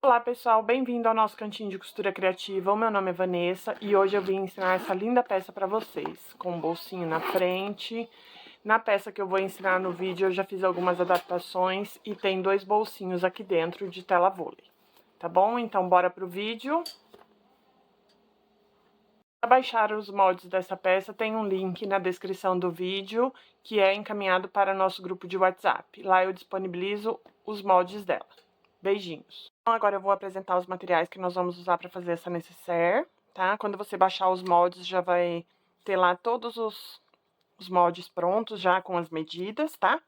Olá pessoal, bem-vindo ao nosso cantinho de costura criativa. O meu nome é Vanessa e hoje eu vim ensinar essa linda peça para vocês, com um bolsinho na frente. Na peça que eu vou ensinar no vídeo eu já fiz algumas adaptações e tem dois bolsinhos aqui dentro de tela vôlei, tá bom? Então bora pro vídeo. Para baixar os moldes dessa peça tem um link na descrição do vídeo que é encaminhado para nosso grupo de WhatsApp. Lá eu disponibilizo os moldes dela. Beijinhos. Então, agora eu vou apresentar os materiais que nós vamos usar para fazer essa nécessaire, tá? Quando você baixar os moldes, já vai ter lá todos os moldes prontos, já com as medidas, tá?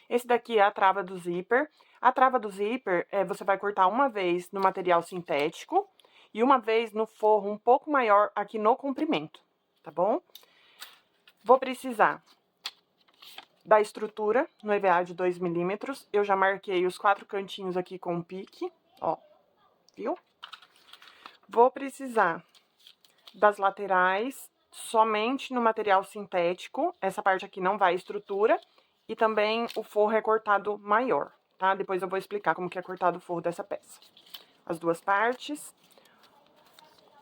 Esse daqui é a trava do zíper. A trava do zíper, você vai cortar uma vez no material sintético e uma vez no forro um pouco maior aqui no comprimento, tá bom? Vou precisar da estrutura no EVA de 2 milímetros. Eu já marquei os 4 cantinhos aqui com pique, ó, viu? Vou precisar das laterais somente no material sintético. Essa parte aqui não vai estrutura. E também o forro é cortado maior, tá? Depois eu vou explicar como que é cortado o forro dessa peça. As duas partes.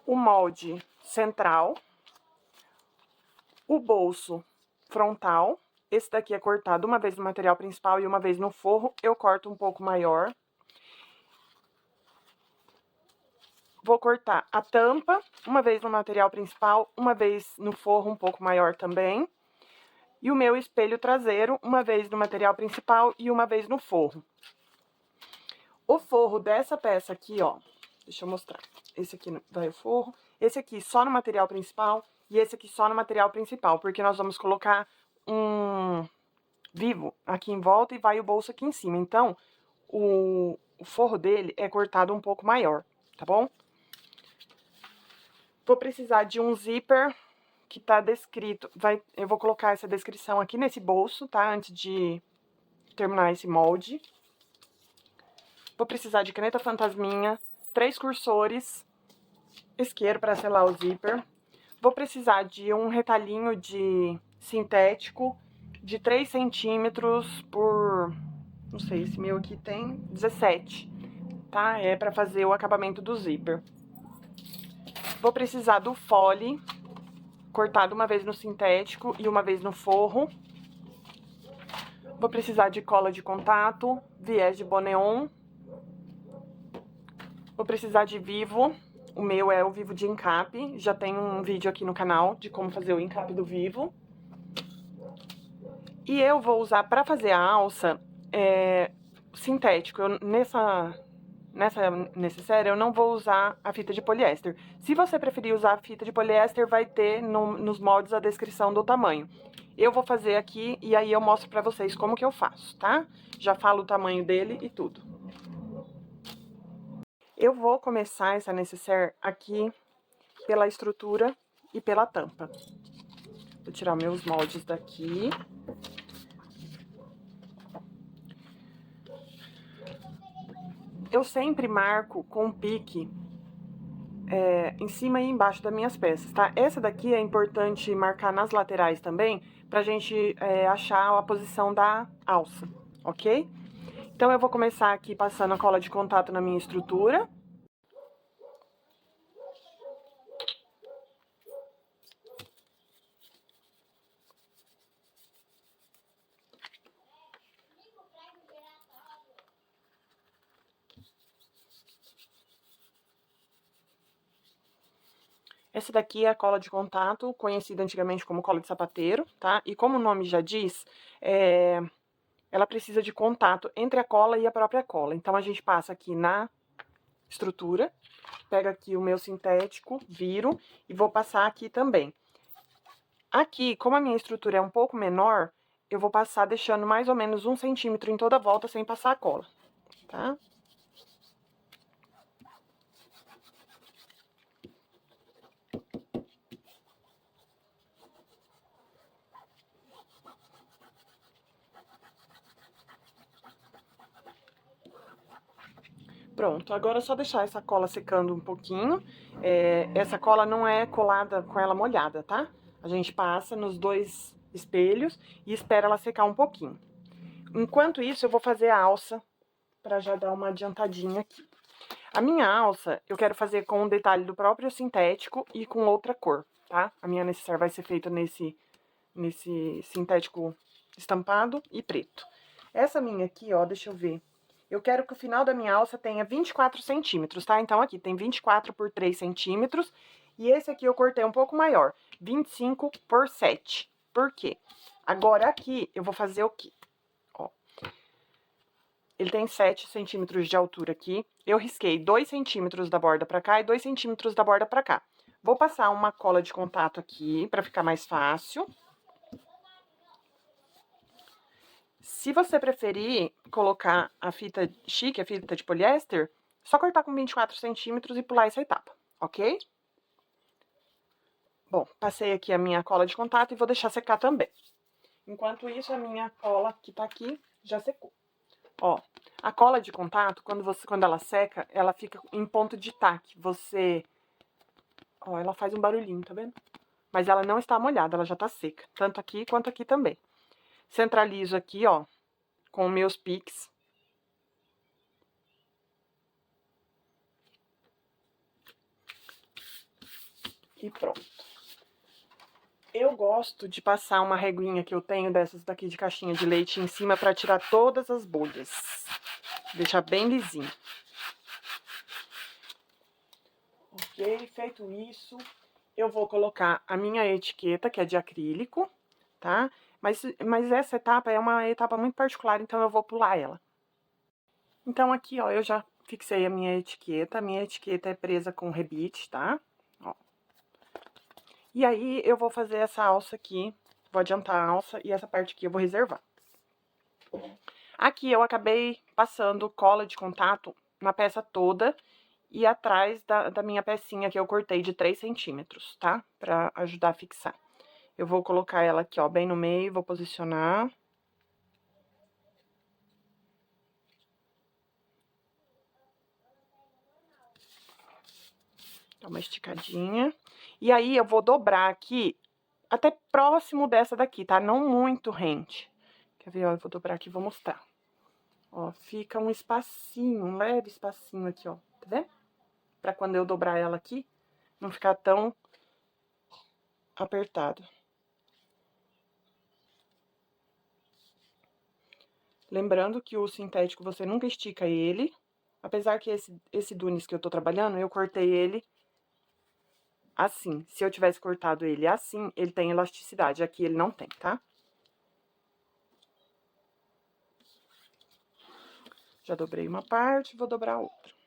O molde central. O bolso frontal. Esse daqui é cortado uma vez no material principal e uma vez no forro. Eu corto um pouco maior. Vou cortar a tampa, uma vez no material principal, uma vez no forro um pouco maior também. E o meu espelho traseiro, uma vez no material principal e uma vez no forro. O forro dessa peça aqui, ó, deixa eu mostrar. Esse aqui vai o forro, esse aqui só no material principal e esse aqui só no material principal, porque nós vamos colocar um vivo aqui em volta e vai o bolso aqui em cima. Então, o forro dele é cortado um pouco maior, tá bom? Vou precisar de um zíper que tá descrito, eu vou colocar essa descrição aqui nesse bolso, tá? Antes de terminar esse molde. Vou precisar de caneta fantasminha, 3 cursores, isqueiro para selar o zíper. Vou precisar de um retalhinho de sintético de 3 centímetros por, não sei, esse meu aqui tem 17, tá? É para fazer o acabamento do zíper. Vou precisar do fole, cortado uma vez no sintético e uma vez no forro. Vou precisar de cola de contato, viés de boneon. Vou precisar de vivo, o meu é o vivo de encape, já tem um vídeo aqui no canal de como fazer o encape do vivo. E eu vou usar para fazer a alça sintético, nessa necessaire eu não vou usar a fita de poliéster. Se você preferir usar a fita de poliéster, vai ter nos moldes a descrição do tamanho. Eu vou fazer aqui e aí eu mostro pra vocês como que eu faço, tá? Já falo o tamanho dele e tudo. Eu vou começar essa nécessaire aqui pela estrutura e pela tampa. Vou tirar meus moldes daqui. Eu sempre marco com pique em cima e embaixo das minhas peças, tá? Essa daqui é importante marcar nas laterais também, pra gente achar a posição da alça, ok? Então, eu vou começar aqui passando a cola de contato na minha estrutura. Essa daqui é a cola de contato, conhecida antigamente como cola de sapateiro, tá? E como o nome já diz, ela precisa de contato entre a cola e a própria cola. Então, a gente passa aqui na estrutura, pega aqui o meu sintético, viro e vou passar aqui também. Aqui, como a minha estrutura é um pouco menor, eu vou passar deixando mais ou menos 1 centímetro em toda a volta sem passar a cola, tá? Pronto, agora é só deixar essa cola secando um pouquinho. Essa cola não é colada com ela molhada, tá? A gente passa nos 2 espelhos e espera ela secar um pouquinho. Enquanto isso, eu vou fazer a alça pra já dar uma adiantadinha aqui. A minha alça, eu quero fazer com um detalhe do próprio sintético e com outra cor, tá? A minha necessaire vai ser feita nesse sintético estampado e preto. Essa minha aqui, ó, deixa eu ver. Eu quero que o final da minha alça tenha 24 centímetros, tá? Então, aqui tem 24 por 3 centímetros. E esse aqui eu cortei um pouco maior, 25 por 7. Por quê? Agora, aqui, eu vou fazer o quê? Ó. Ele tem 7 centímetros de altura aqui. Eu risquei 2 centímetros da borda pra cá e 2 centímetros da borda pra cá. Vou passar uma cola de contato aqui, pra ficar mais fácil. Se você preferir colocar a fita chique, a fita de poliéster, só cortar com 24 centímetros e pular essa etapa, ok? Bom, passei aqui a minha cola de contato e vou deixar secar também. Enquanto isso, a minha cola que tá aqui já secou. Ó, a cola de contato, quando ela seca, ela fica em ponto de taque. Ó, ela faz um barulhinho, tá vendo? Mas ela não está molhada, ela já tá seca. Tanto aqui quanto aqui também. Centralizo aqui, ó, com meus piques. E pronto. Eu gosto de passar uma reguinha que eu tenho dessas daqui de caixinha de leite em cima pra tirar todas as bolhas. Deixar bem lisinho. Ok, feito isso, eu vou colocar a minha etiqueta, que é de acrílico, tá? Mas essa etapa é uma etapa muito particular, então eu vou pular ela. Então, aqui, ó, eu já fixei a minha etiqueta. A minha etiqueta é presa com rebite, tá? Ó. E aí, eu vou fazer essa alça aqui, vou adiantar a alça e essa parte aqui eu vou reservar. Aqui eu acabei passando cola de contato na peça toda e atrás da minha pecinha que eu cortei de 3 centímetros, tá? Pra ajudar a fixar. Eu vou colocar ela aqui, ó, bem no meio, vou posicionar. Dá uma esticadinha. E aí, eu vou dobrar aqui até próximo dessa daqui, tá? Não muito rente. Quer ver, ó? Eu vou dobrar aqui e vou mostrar. Ó, fica um espacinho, um leve espacinho aqui, ó. Tá vendo? Pra quando eu dobrar ela aqui, não ficar tão apertado. Lembrando que o sintético você nunca estica ele. Apesar que esse Dunis que eu tô trabalhando, eu cortei ele assim. Se eu tivesse cortado ele assim, ele tem elasticidade. Aqui ele não tem, tá? Já dobrei uma parte, vou dobrar a outra.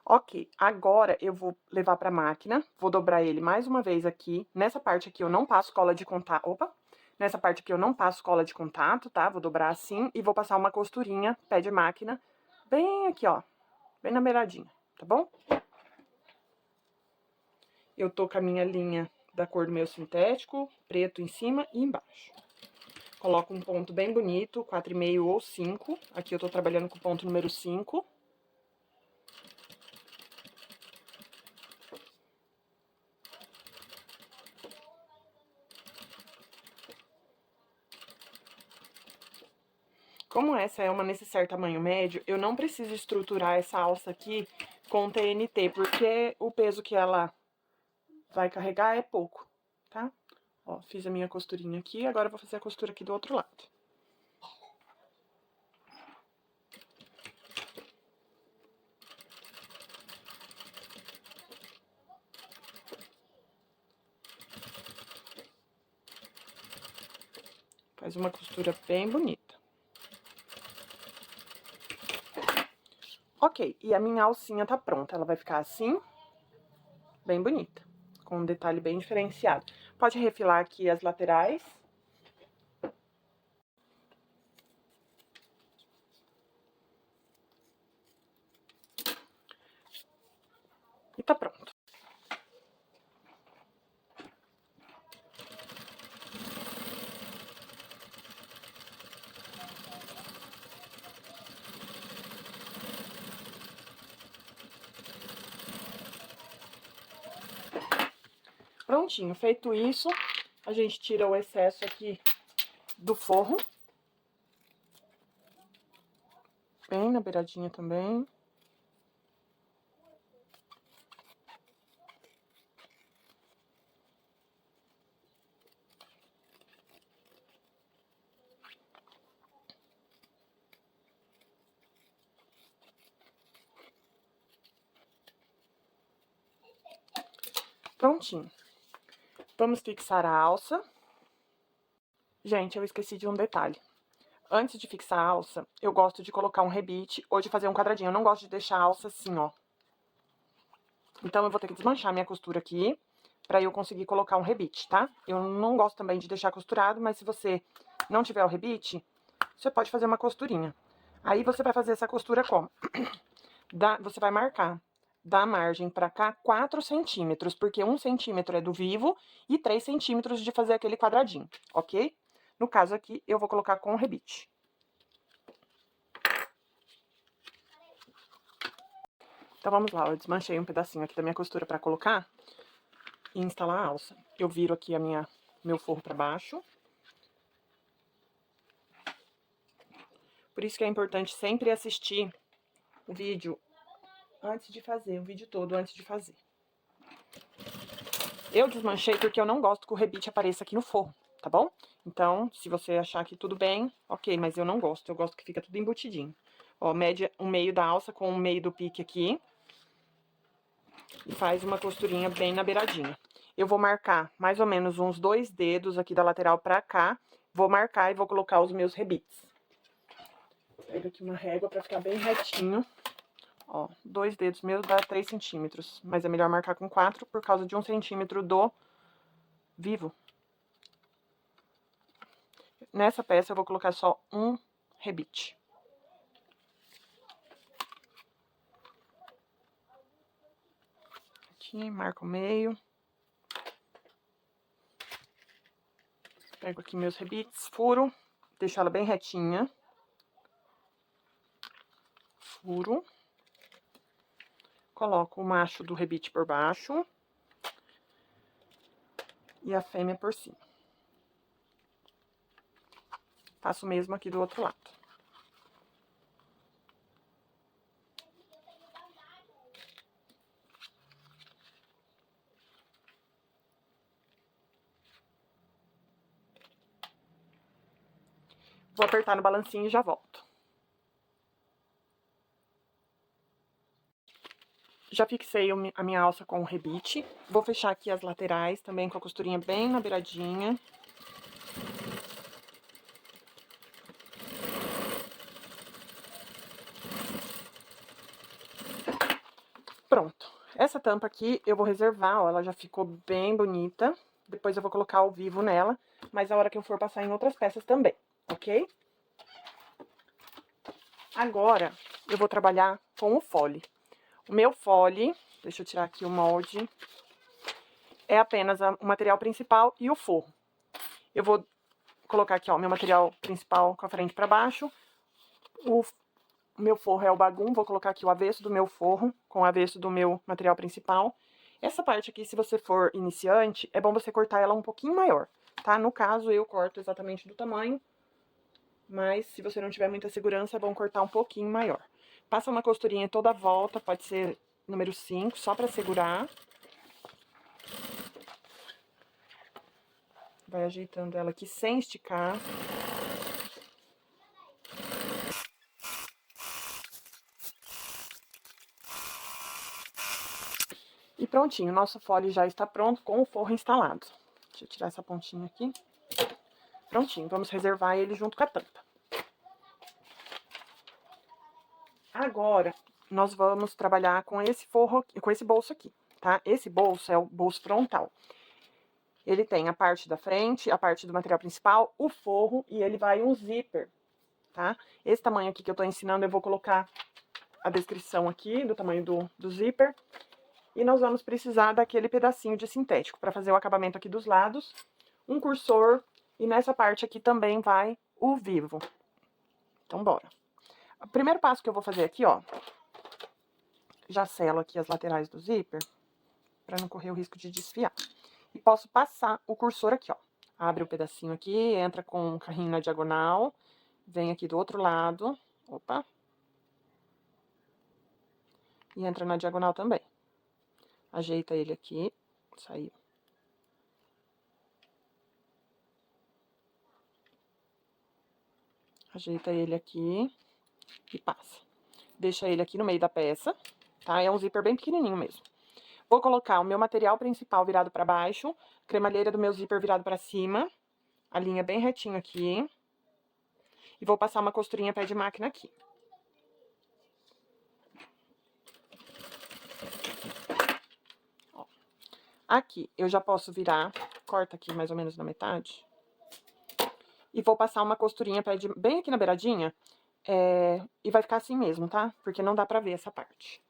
Ok, agora eu vou levar pra máquina, vou dobrar ele mais uma vez aqui. Nessa parte aqui eu não passo cola de contato, opa! Nessa parte aqui eu não passo cola de contato, tá? Vou dobrar assim e vou passar uma costurinha, pé de máquina, bem aqui, ó, bem na beiradinha, tá bom? Eu tô com a minha linha da cor do meu sintético, preto em cima e embaixo. Coloco um ponto bem bonito, 4,5 ou 5. Aqui eu tô trabalhando com o ponto número 5. Como essa é uma necessaire tamanho médio, eu não preciso estruturar essa alça aqui com TNT, porque o peso que ela vai carregar é pouco, tá? Ó, fiz a minha costurinha aqui, agora eu vou fazer a costura aqui do outro lado. Faz uma costura bem bonita. Ok, e a minha alcinha tá pronta. Ela vai ficar assim, bem bonita, com um detalhe bem diferenciado. Pode refilar aqui as laterais. E tá pronto. Prontinho, feito isso, a gente tira o excesso aqui do forro. Bem na beiradinha também. Prontinho. Vamos fixar a alça. Gente, eu esqueci de um detalhe. Antes de fixar a alça, eu gosto de colocar um rebite ou de fazer um quadradinho. Eu não gosto de deixar a alça assim, ó. Então, eu vou ter que desmanchar minha costura aqui pra eu conseguir colocar um rebite, tá? Eu não gosto também de deixar costurado, mas se você não tiver o rebite, você pode fazer uma costurinha. Aí, você vai fazer essa costura como? Você vai marcar da margem pra cá 4 centímetros, porque 1 centímetro é do vivo e 3 centímetros de fazer aquele quadradinho, ok? No caso aqui, eu vou colocar com o rebite. Então, vamos lá, eu desmanchei um pedacinho aqui da minha costura pra colocar e instalar a alça. Eu viro aqui meu forro pra baixo. Por isso que é importante sempre assistir o vídeo antes de fazer, o vídeo todo antes de fazer. Eu desmanchei porque eu não gosto que o rebite apareça aqui no forro, tá bom? Então, se você achar que tudo bem, ok, mas eu não gosto, eu gosto que fica tudo embutidinho. Ó, mede o meio da alça com o meio do pique aqui. E faz uma costurinha bem na beiradinha. Eu vou marcar mais ou menos uns 2 dedos aqui da lateral pra cá. Vou marcar e vou colocar os meus rebites. Pego aqui uma régua pra ficar bem retinho. Ó, 2 dedos meus dá 3 centímetros. Mas é melhor marcar com 4 por causa de 1 centímetro do vivo. Nessa peça eu vou colocar só um rebite. Aqui, marco o meio. Pego aqui meus rebites, furo, deixo ela bem retinha. Furo. Coloco o macho do rebite por baixo. E a fêmea por cima. Faço o mesmo aqui do outro lado. Vou apertar no balancinho e já volto. Já fixei a minha alça com o rebite. Vou fechar aqui as laterais também com a costurinha bem na beiradinha. Pronto. Essa tampa aqui eu vou reservar, ó, ela já ficou bem bonita. Depois eu vou colocar ao vivo nela, mas a hora que eu for passar em outras peças também, ok? Agora, eu vou trabalhar com o fole. O meu fole, deixa eu tirar aqui o molde, é apenas o material principal e o forro. Eu vou colocar aqui, ó, meu material principal com a frente pra baixo. O meu forro é o bagum, vou colocar aqui o avesso do meu forro com o avesso do meu material principal. Essa parte aqui, se você for iniciante, é bom você cortar ela um pouquinho maior, tá? No caso, eu corto exatamente do tamanho, mas se você não tiver muita segurança, é bom cortar um pouquinho maior. Passa uma costurinha toda a volta, pode ser número 5, só pra segurar. Vai ajeitando ela aqui sem esticar. E prontinho, nosso fole já está pronto com o forro instalado. Deixa eu tirar essa pontinha aqui. Prontinho, vamos reservar ele junto com a tampa. Agora, nós vamos trabalhar com esse forro, com esse bolso aqui, tá? Esse bolso é o bolso frontal. Ele tem a parte da frente, a parte do material principal, o forro e ele vai um zíper, tá? Esse tamanho aqui que eu tô ensinando, eu vou colocar a descrição aqui do tamanho do zíper. E nós vamos precisar daquele pedacinho de sintético para fazer o acabamento aqui dos lados, um cursor e nessa parte aqui também vai o vivo. Então, bora. O primeiro passo que eu vou fazer aqui, ó, já selo aqui as laterais do zíper, para não correr o risco de desfiar. E posso passar o cursor aqui, ó. Abre o pedacinho aqui, entra com o carrinho na diagonal, vem aqui do outro lado, opa. E entra na diagonal também. Ajeita ele aqui, saiu. Ajeita ele aqui e passa. Deixa ele aqui no meio da peça, tá? É um zíper bem pequenininho mesmo. Vou colocar o meu material principal virado para baixo, cremalheira do meu zíper virado para cima, a linha bem retinho aqui. E vou passar uma costurinha pé de máquina aqui. Ó. Aqui eu já posso virar, corta aqui mais ou menos na metade. E vou passar uma costurinha bem aqui na beiradinha, e vai ficar assim mesmo, tá? Porque não dá pra ver essa parte.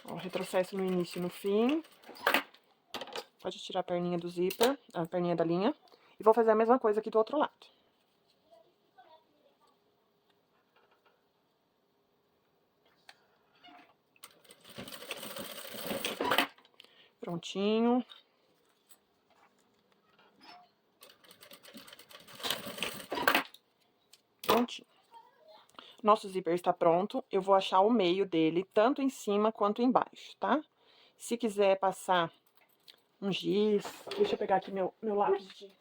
Ó, retrocesso no início e no fim. Pode tirar a perninha do zíper, a perninha da linha. E vou fazer a mesma coisa aqui do outro lado. Prontinho. Prontinho. Nosso zíper está pronto. Eu vou achar o meio dele, tanto em cima quanto embaixo, tá? Se quiser passar um giz... Deixa eu pegar aqui meu lápis de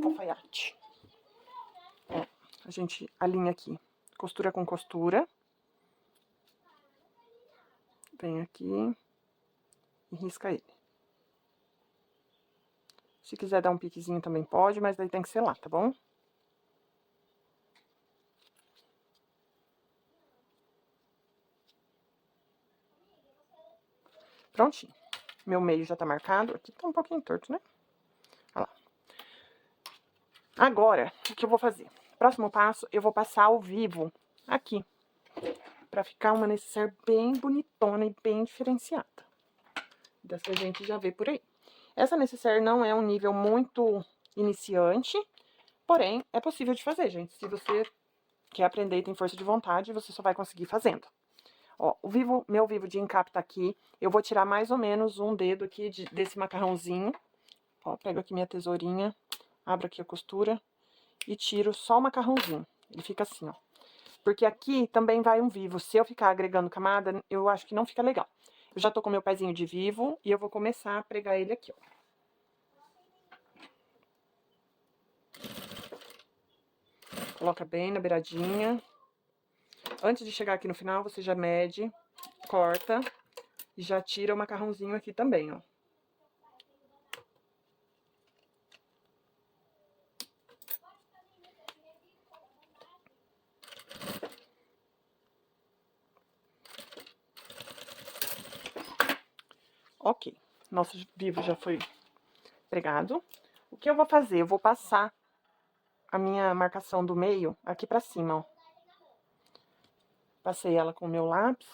alfaiate. Ó, a gente alinha aqui, costura com costura. Vem aqui e risca ele. Se quiser dar um piquezinho também pode, mas daí tem que ser lá, tá bom? Prontinho. Meu meio já tá marcado. Aqui tá um pouquinho torto, né? Olha lá. Agora, o que eu vou fazer? Próximo passo, eu vou passar ao vivo aqui. Pra ficar uma necessaire bem bonitona e bem diferenciada. Das que a gente já vê por aí. Essa necessaire não é um nível muito iniciante, porém, é possível de fazer, gente. Se você quer aprender e tem força de vontade, você só vai conseguir fazendo. Ó, meu vivo de encape tá aqui. Eu vou tirar mais ou menos um dedo aqui desse macarrãozinho. Ó, pego aqui minha tesourinha, abro aqui a costura e tiro só o macarrãozinho. Ele fica assim, ó. Porque aqui também vai um vivo. Se eu ficar agregando camada, eu acho que não fica legal. Eu já tô com meu pezinho de vivo e eu vou começar a pregar ele aqui, ó. Coloca bem na beiradinha. Antes de chegar aqui no final, você já mede, corta e já tira o macarrãozinho aqui também, ó. Ok, nosso vivo já foi pregado. O que eu vou fazer? Eu vou passar a minha marcação do meio aqui pra cima, ó. Passei ela com o meu lápis.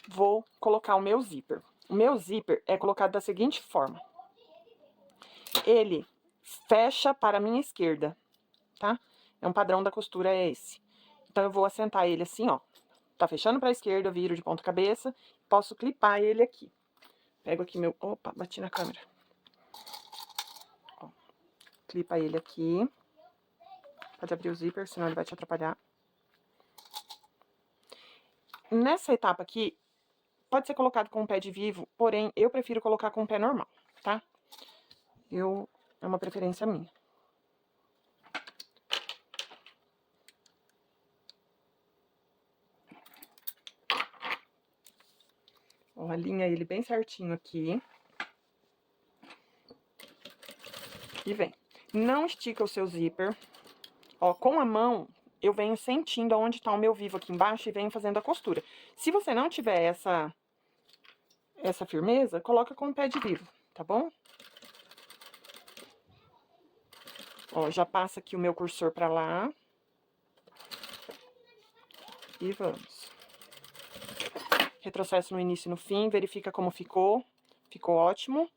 Vou colocar o meu zíper. O meu zíper é colocado da seguinte forma. Ele fecha para a minha esquerda, tá? É um padrão da costura, é esse. Então, eu vou assentar ele assim, ó. Tá fechando pra esquerda, eu viro de ponta cabeça. Posso clipar ele aqui. Pego aqui meu... Opa, bati na câmera. Ó, clipa ele aqui. Pode abrir o zíper, senão ele vai te atrapalhar. Nessa etapa aqui, pode ser colocado com o pé de vivo, porém, eu prefiro colocar com o pé normal, tá? É uma preferência minha. Ó, alinha ele bem certinho aqui. E vem. Não estica o seu zíper. Ó, com a mão, eu venho sentindo onde tá o meu vivo aqui embaixo e venho fazendo a costura. Se você não tiver essa firmeza, coloca com o pé de vivo, tá bom? Ó, já passa aqui o meu cursor pra lá. E vamos. Retrocesso no início e no fim, verifica como ficou. Ficou ótimo.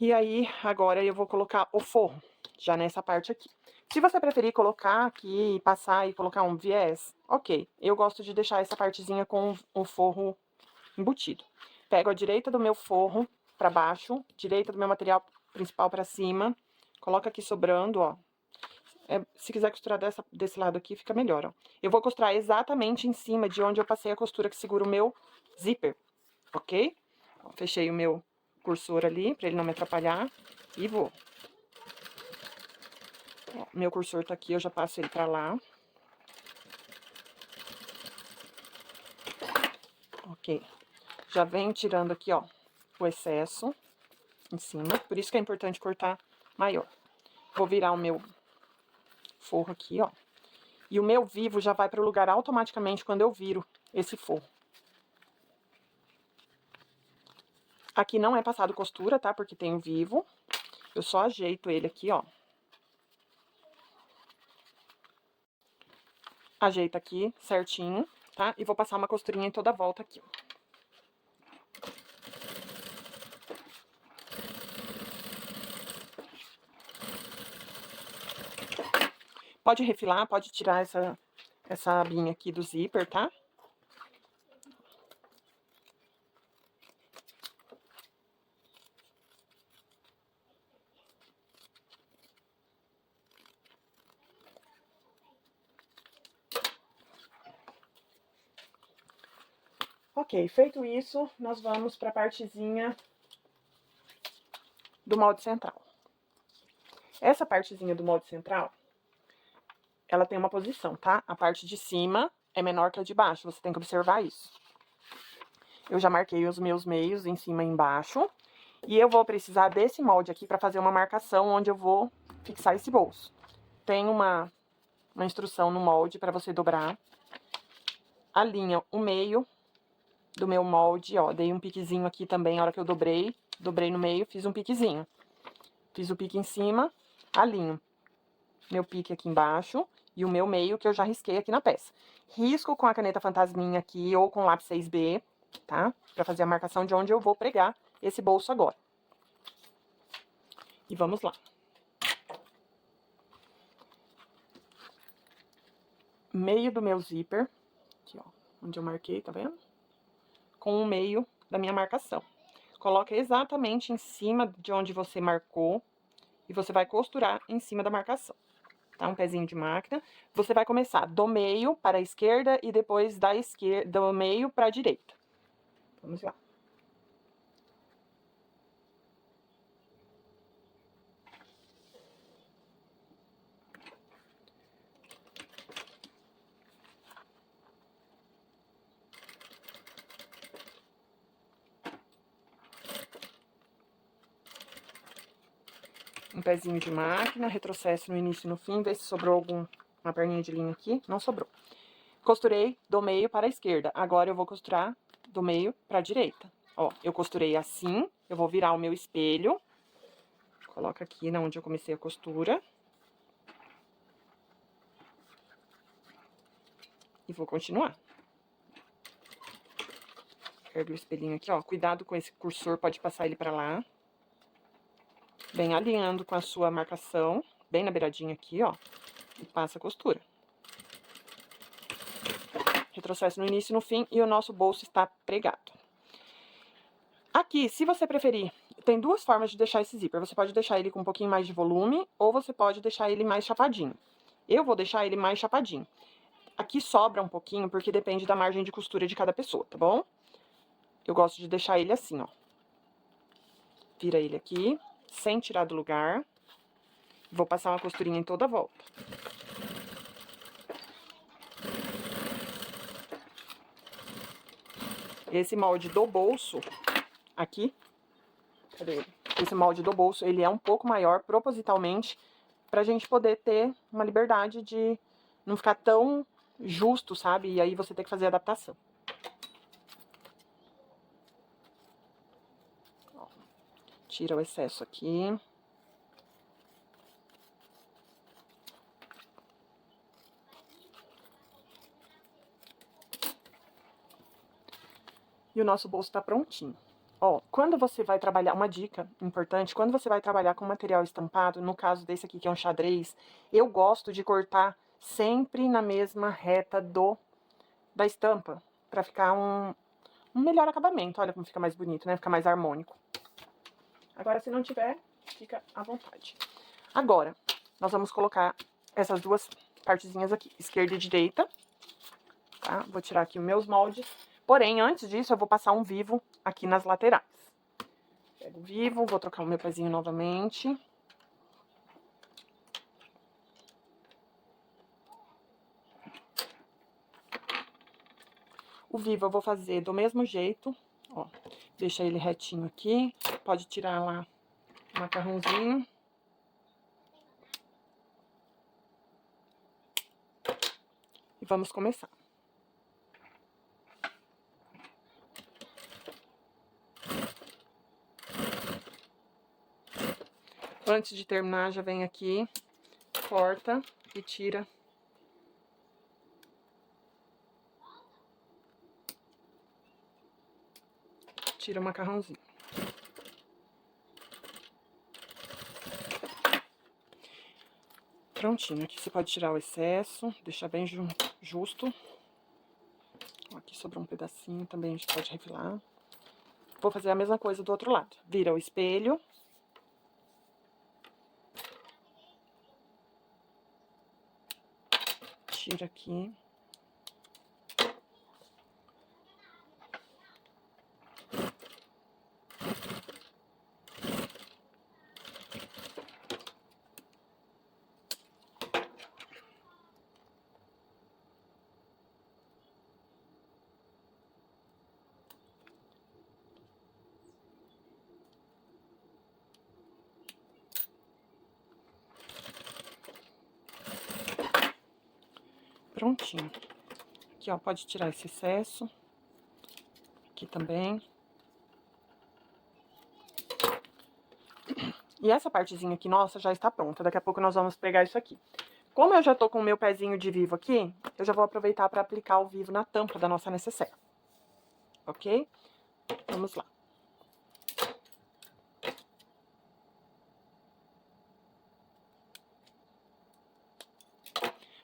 E aí, agora eu vou colocar o forro, já nessa parte aqui. Se você preferir colocar aqui, passar e colocar um viés, ok. Eu gosto de deixar essa partezinha com o forro embutido. Pego a direita do meu forro pra baixo, direita do meu material principal pra cima, coloco aqui sobrando, ó. Se quiser costurar desse lado aqui, fica melhor, ó. Eu vou costurar exatamente em cima de onde eu passei a costura que segura o meu zíper, ok? Ó, fechei o meu cursor ali, pra ele não me atrapalhar, e vou. Ó, meu cursor tá aqui, eu já passo ele pra lá. Ok. Já venho tirando aqui, ó, o excesso em cima, por isso que é importante cortar maior. Vou virar o meu forro aqui, ó. E o meu vivo já vai para o lugar automaticamente quando eu viro esse forro. Aqui não é passado costura, tá? Porque tem o vivo. Eu só ajeito ele aqui, ó. Ajeito aqui certinho, tá? E vou passar uma costurinha em toda a volta aqui, ó. Pode refilar, pode tirar essa abinha aqui do zíper, tá? Ok, feito isso, nós vamos para a partezinha do molde central. Essa partezinha do molde central, ela tem uma posição, tá? A parte de cima é menor que a de baixo, você tem que observar isso. Eu já marquei os meus meios em cima e embaixo. E eu vou precisar desse molde aqui para fazer uma marcação onde eu vou fixar esse bolso. Tem uma instrução no molde para você dobrar. Alinha o meio do meu molde, ó. Dei um piquezinho aqui também, a hora que eu dobrei no meio, fiz um piquezinho. Fiz o pique em cima, alinho meu pique aqui embaixo e o meu meio que eu já risquei aqui na peça. Risco com a caneta fantasminha aqui ou com lápis 6B, tá? Pra fazer a marcação de onde eu vou pregar esse bolso agora. E vamos lá. Meio do meu zíper, aqui ó, onde eu marquei, tá vendo? Com o meio da minha marcação. Coloca exatamente em cima de onde você marcou e você vai costurar em cima da marcação. Tá? Um pezinho de máquina. Você vai começar do meio para a esquerda e depois do meio para a direita. Vamos lá. Um pezinho de máquina, retrocesso no início e no fim, ver se sobrou uma perninha de linha aqui. Não sobrou. Costurei do meio para a esquerda. Agora eu vou costurar do meio para a direita. Ó, eu costurei assim, eu vou virar o meu espelho. Coloca aqui na onde eu comecei a costura. E vou continuar. Ergue o espelhinho aqui, ó. Cuidado com esse cursor, pode passar ele pra lá. Vem alinhando com a sua marcação, bem na beiradinha aqui, ó. E passa a costura. Retrocesso no início e no fim e o nosso bolso está pregado. Aqui, se você preferir, tem duas formas de deixar esse zíper. Você pode deixar ele com um pouquinho mais de volume ou você pode deixar ele mais chapadinho. Eu vou deixar ele mais chapadinho. Aqui sobra um pouquinho porque depende da margem de costura de cada pessoa, tá bom? Eu gosto de deixar ele assim, ó. Vira ele aqui, sem tirar do lugar. Vou passar uma costurinha em toda a volta. Esse molde do bolso, aqui, cadê ele? Esse molde do bolso, ele é um pouco maior, propositalmente, pra gente poder ter uma liberdade de não ficar tão justo, sabe? E aí você tem que fazer a adaptação. Ó, tira o excesso aqui. E o nosso bolso tá prontinho. Ó, quando você vai trabalhar, uma dica importante, quando você vai trabalhar com material estampado, no caso desse aqui que é um xadrez, eu gosto de cortar sempre na mesma reta da estampa, pra ficar um melhor acabamento. Olha como fica mais bonito, né? Fica mais harmônico. Agora, se não tiver, fica à vontade. Agora, nós vamos colocar essas duas partezinhas aqui, esquerda e direita, tá? Vou tirar aqui os meus moldes. Porém, antes disso, eu vou passar um vivo aqui nas laterais. Pego o vivo, vou trocar o meu pezinho novamente. O vivo eu vou fazer do mesmo jeito, ó. Deixa ele retinho aqui. Pode tirar lá o macarrãozinho. E vamos começar. Antes de terminar, já vem aqui, corta e tira. Tira o macarrãozinho. Prontinho, aqui você pode tirar o excesso, deixar bem justo. Aqui sobrou um pedacinho, também a gente pode refilar. Vou fazer a mesma coisa do outro lado. Vira o espelho. Tira aqui. Prontinho. Aqui, ó, pode tirar esse excesso. Aqui também. E essa partezinha aqui, nossa, já está pronta. Daqui a pouco nós vamos pegar isso aqui. Como eu já tô com o meu pezinho de vivo aqui, eu já vou aproveitar para aplicar o vivo na tampa da nossa necessaire. Ok? Vamos lá.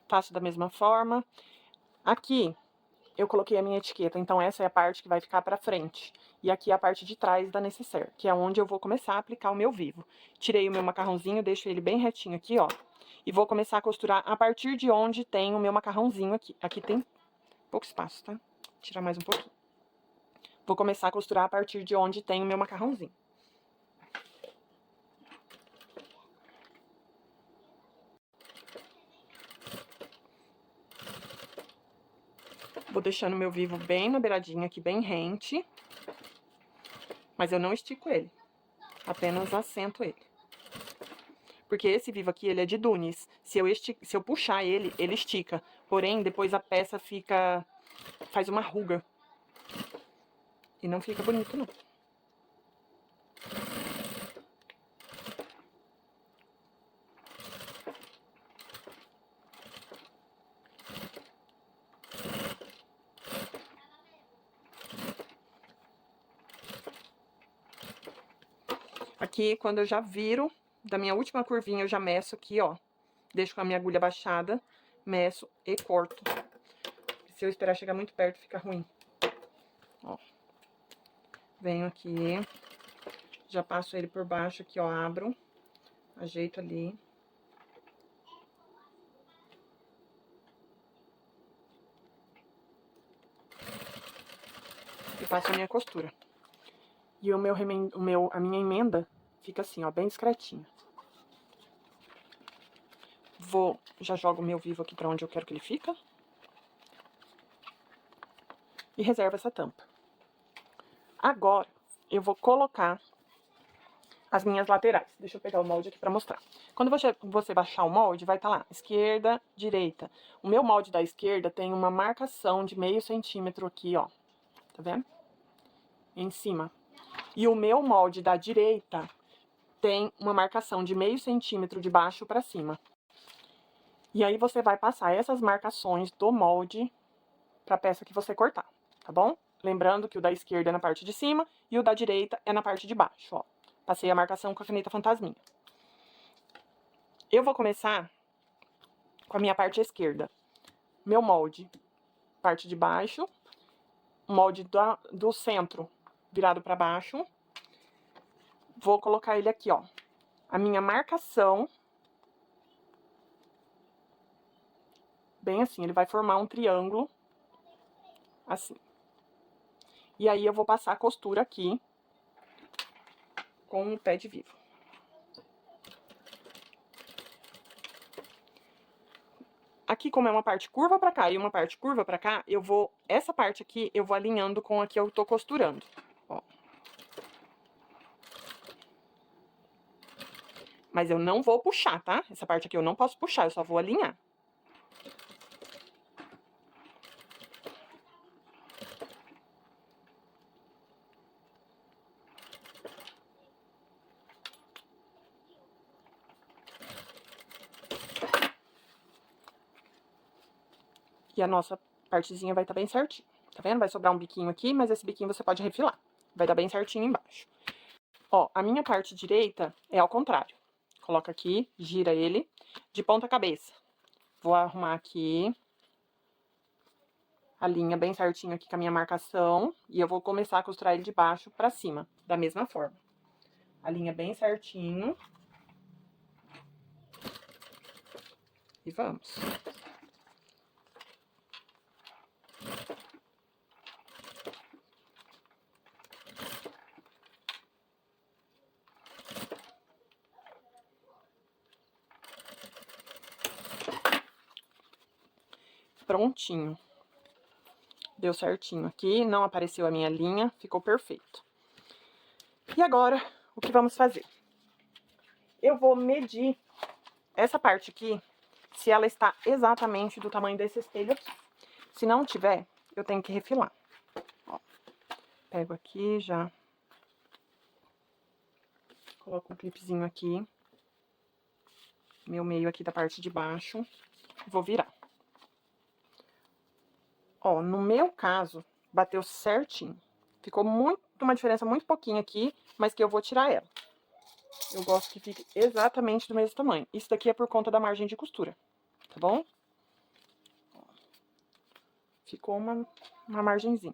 Faço da mesma forma. Aqui, eu coloquei a minha etiqueta, então essa é a parte que vai ficar pra frente. E aqui é a parte de trás da necessaire, que é onde eu vou começar a aplicar o meu vivo. Tirei o meu macarrãozinho, deixo ele bem retinho aqui, ó. E vou começar a costurar a partir de onde tem o meu macarrãozinho aqui. Aqui tem pouco espaço, tá? Vou tirar mais um pouquinho. Vou começar a costurar a partir de onde tem o meu macarrãozinho. Vou deixando meu vivo bem na beiradinha aqui, bem rente. Mas eu não estico ele. Apenas assento ele. Porque esse vivo aqui, ele é de Dunes. Se eu puxar ele, ele estica. Porém, depois a peça faz uma ruga. E não fica bonito, não. Aqui, quando eu já viro, da minha última curvinha, eu já meço aqui, ó. Deixo com a minha agulha baixada, meço e corto. Se eu esperar chegar muito perto, fica ruim. Ó. Venho aqui, já passo ele por baixo aqui, ó, abro, ajeito ali. E faço a minha costura. E a minha emenda fica assim, ó, bem discretinha. Já jogo o meu vivo aqui pra onde eu quero que ele fica. E reservo essa tampa. Agora, eu vou colocar as minhas laterais. Deixa eu pegar o molde aqui pra mostrar. Quando você baixar o molde, vai estar lá, esquerda, direita. O meu molde da esquerda tem uma marcação de meio centímetro aqui, ó. Tá vendo? Em cima. E o meu molde da direita tem uma marcação de meio centímetro de baixo pra cima. E aí, você vai passar essas marcações do molde pra peça que você cortar, tá bom? Lembrando que o da esquerda é na parte de cima e o da direita é na parte de baixo, ó. Passei a marcação com a caneta fantasminha. Eu vou começar com a minha parte esquerda. Meu molde, parte de baixo. molde do centro virado para baixo. Vou colocar ele aqui, ó. A minha marcação. Bem assim, ele vai formar um triângulo. Assim. E aí, eu vou passar a costura aqui com o pé de vivo. Aqui, como é uma parte curva pra cá e uma parte curva pra cá, essa parte aqui, eu vou alinhando com a que eu tô costurando, ó. Mas eu não vou puxar, tá? Essa parte aqui eu não posso puxar, eu só vou alinhar. E a nossa partezinha vai estar bem certinho. Tá vendo? Vai sobrar um biquinho aqui, mas esse biquinho você pode refilar. Vai dar bem certinho embaixo. Ó, a minha parte direita é ao contrário. Coloca aqui, gira ele de ponta cabeça. Vou arrumar aqui a linha bem certinho aqui com a minha marcação. E eu vou começar a costurar ele de baixo pra cima, da mesma forma. A linha bem certinho. E vamos. Prontinho. Deu certinho aqui, não apareceu a minha linha, ficou perfeito. E agora, o que vamos fazer? Eu vou medir essa parte aqui, se ela está exatamente do tamanho desse espelho aqui. Se não tiver, eu tenho que refilar. Ó, pego aqui, já coloco um clipezinho aqui, meu meio aqui da parte de baixo, vou virar. Ó, no meu caso, bateu certinho. Ficou uma diferença muito pouquinho aqui, mas que eu vou tirar ela. Eu gosto que fique exatamente do mesmo tamanho. Isso daqui é por conta da margem de costura, tá bom? Ficou uma margenzinha.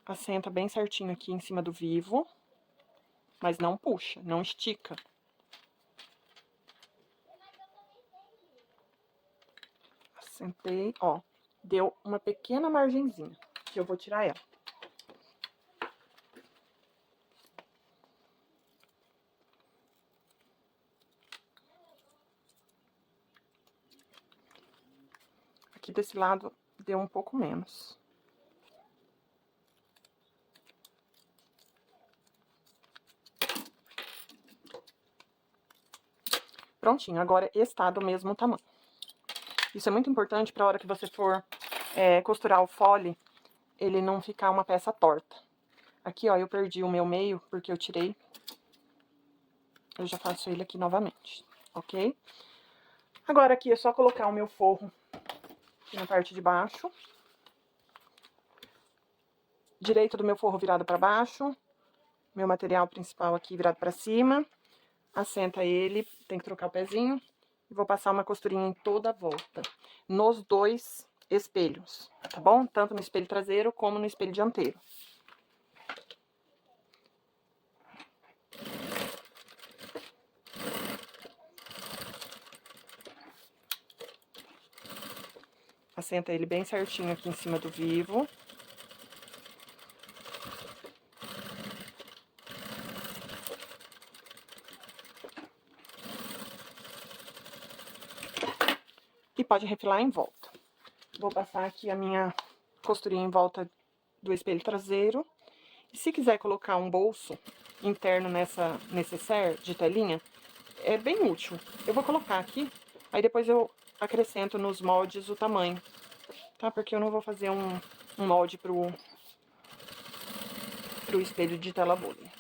Assenta bem certinho aqui em cima do vivo, mas não puxa, não estica. Assentei, ó, deu uma pequena margenzinha, que eu vou tirar ela. Aqui desse lado deu um pouco menos. Prontinho, agora está do mesmo tamanho. Isso é muito importante para a hora que você for costurar o fole, ele não ficar uma peça torta. Aqui, ó, eu perdi o meu meio, porque eu tirei. Eu já faço ele aqui novamente, ok? Agora aqui é só colocar o meu forro aqui na parte de baixo. Direito do meu forro virado para baixo. Meu material principal aqui virado para cima. Assenta ele, tem que trocar o pezinho. E vou passar uma costurinha em toda a volta. Nos dois espelhos, tá bom? Tanto no espelho traseiro como no espelho dianteiro. Assenta ele bem certinho aqui em cima do vivo. E pode refilar em volta. Vou passar aqui a minha costurinha em volta do espelho traseiro. E se quiser colocar um bolso interno nessa necessaire de telinha, é bem útil. Eu vou colocar aqui, aí depois eu acrescento nos moldes o tamanho, tá? Porque eu não vou fazer um molde pro espelho de tela bule.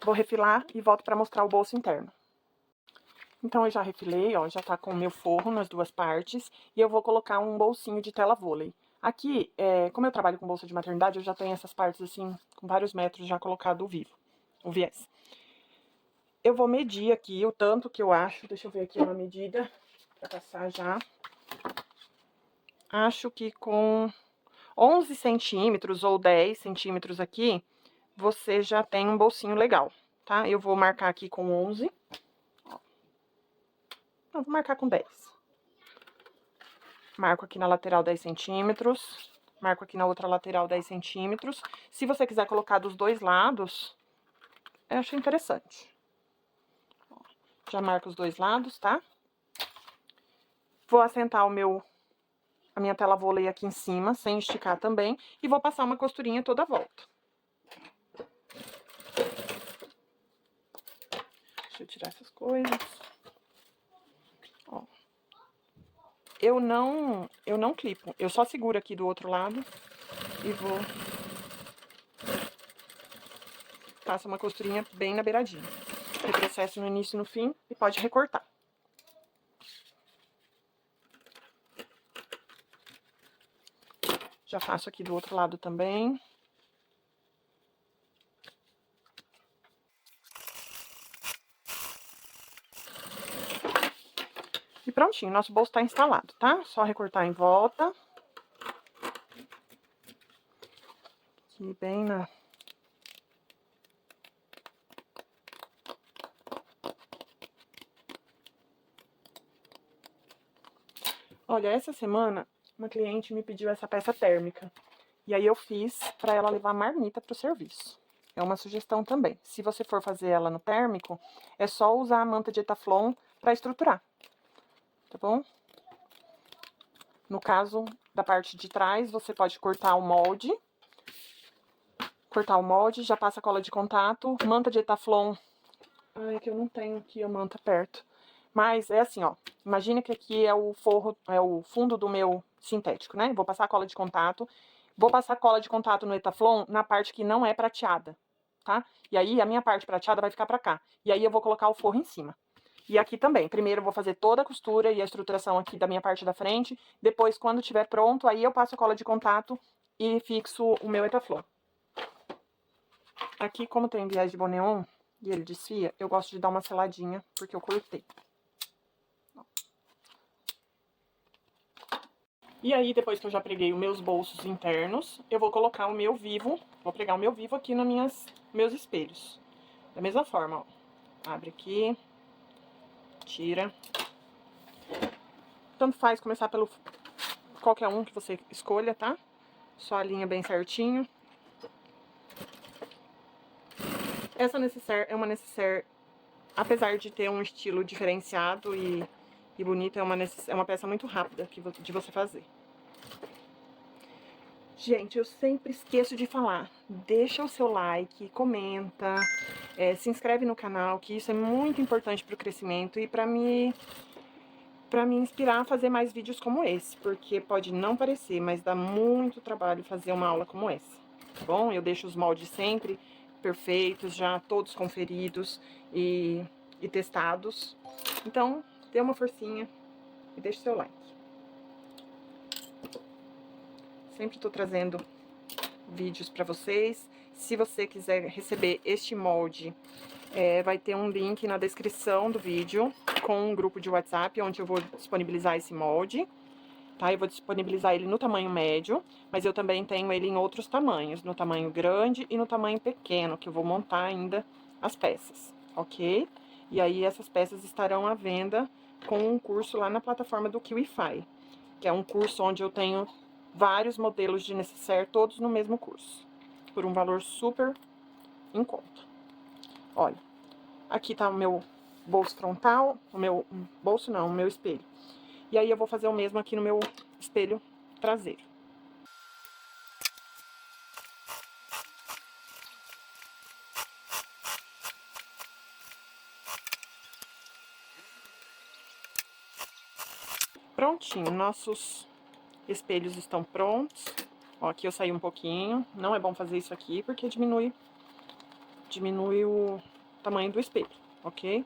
Vou refilar e volto pra mostrar o bolso interno. Então, eu já refilei, ó, já tá com o meu forro nas duas partes, e eu vou colocar um bolsinho de tela vôlei. Aqui, como eu trabalho com bolsa de maternidade, eu já tenho essas partes assim, com vários metros já colocado o viés. Eu vou medir aqui o tanto que eu acho, deixa eu ver aqui uma medida, pra passar já. acho que com 11 centímetros ou 10 centímetros aqui, você já tem um bolsinho legal, tá? Eu vou marcar aqui com 11. Não, vou marcar com 10. Marco aqui na lateral 10 centímetros. Marco aqui na outra lateral 10 centímetros. Se você quiser colocar dos dois lados, eu acho interessante. Já marco os dois lados, tá? Vou assentar a minha tela vôlei aqui em cima, sem esticar também. E vou passar uma costurinha toda a volta. Deixa eu tirar essas coisas. Ó. Eu não clipo. Eu só seguro aqui do outro lado e vou... Passa uma costurinha bem na beiradinha. Retrocesso no início e no fim e pode recortar. Já faço aqui do outro lado também. E prontinho, nosso bolso tá instalado, tá? Só recortar em volta. Aqui bem na... Olha, essa semana uma cliente me pediu essa peça térmica. E aí eu fiz pra ela levar marmita pro serviço. É uma sugestão também. Se você for fazer ela no térmico, é só usar a manta de Etaflon pra estruturar. Tá bom? No caso da parte de trás, você pode cortar o molde. Cortar o molde, já passa a cola de contato. Manta de Etaflon. Ai, é que eu não tenho aqui a manta perto. Mas é assim, ó. Imagina que aqui é o forro, é o fundo do meu sintético, né? Vou passar a cola de contato. Vou passar cola de contato no Etaflon na parte que não é prateada, tá? E aí a minha parte prateada vai ficar pra cá. E aí eu vou colocar o forro em cima. E aqui também. Primeiro eu vou fazer toda a costura e a estruturação aqui da minha parte da frente. Depois, quando estiver pronto, aí eu passo a cola de contato e fixo o meu Etaflon. Aqui, como tem viés de boneon e ele desfia, eu gosto de dar uma seladinha, porque eu cortei. E aí, depois que eu já preguei os meus bolsos internos, eu vou colocar o meu vivo, vou pregar o meu vivo aqui nos meus espelhos. Da mesma forma, ó. Abre aqui, tira. Tanto faz começar pelo qualquer um que você escolha, tá? Só alinha bem certinho. Essa necessaire é uma necessaire, apesar de ter um estilo diferenciado e bonito, é uma peça muito rápida de você fazer. Gente, eu sempre esqueço de falar, deixa o seu like, comenta, se inscreve no canal, que isso é muito importante para o crescimento e para me inspirar a fazer mais vídeos como esse, porque pode não parecer, mas dá muito trabalho fazer uma aula como essa, tá bom? Eu deixo os moldes sempre perfeitos, já todos conferidos e testados, então dê uma forcinha e deixa o seu like. Sempre tô trazendo vídeos para vocês. Se você quiser receber este molde, vai ter um link na descrição do vídeo com um grupo de WhatsApp, onde eu vou disponibilizar esse molde, tá? Eu vou disponibilizar ele no tamanho médio, mas eu também tenho ele em outros tamanhos, no tamanho grande e no tamanho pequeno, que eu vou montar ainda as peças, ok? E aí essas peças estarão à venda com um curso lá na plataforma do Kiwify, que é um curso onde eu tenho vários modelos de necessaire, todos no mesmo curso, por um valor super em conta. Olha, aqui tá o meu bolso frontal, o meu bolso não, o meu espelho. E aí eu vou fazer o mesmo aqui no meu espelho traseiro. Prontinho, nossos espelhos estão prontos. Ó, aqui eu saí um pouquinho. Não é bom fazer isso aqui porque diminui o tamanho do espelho, ok?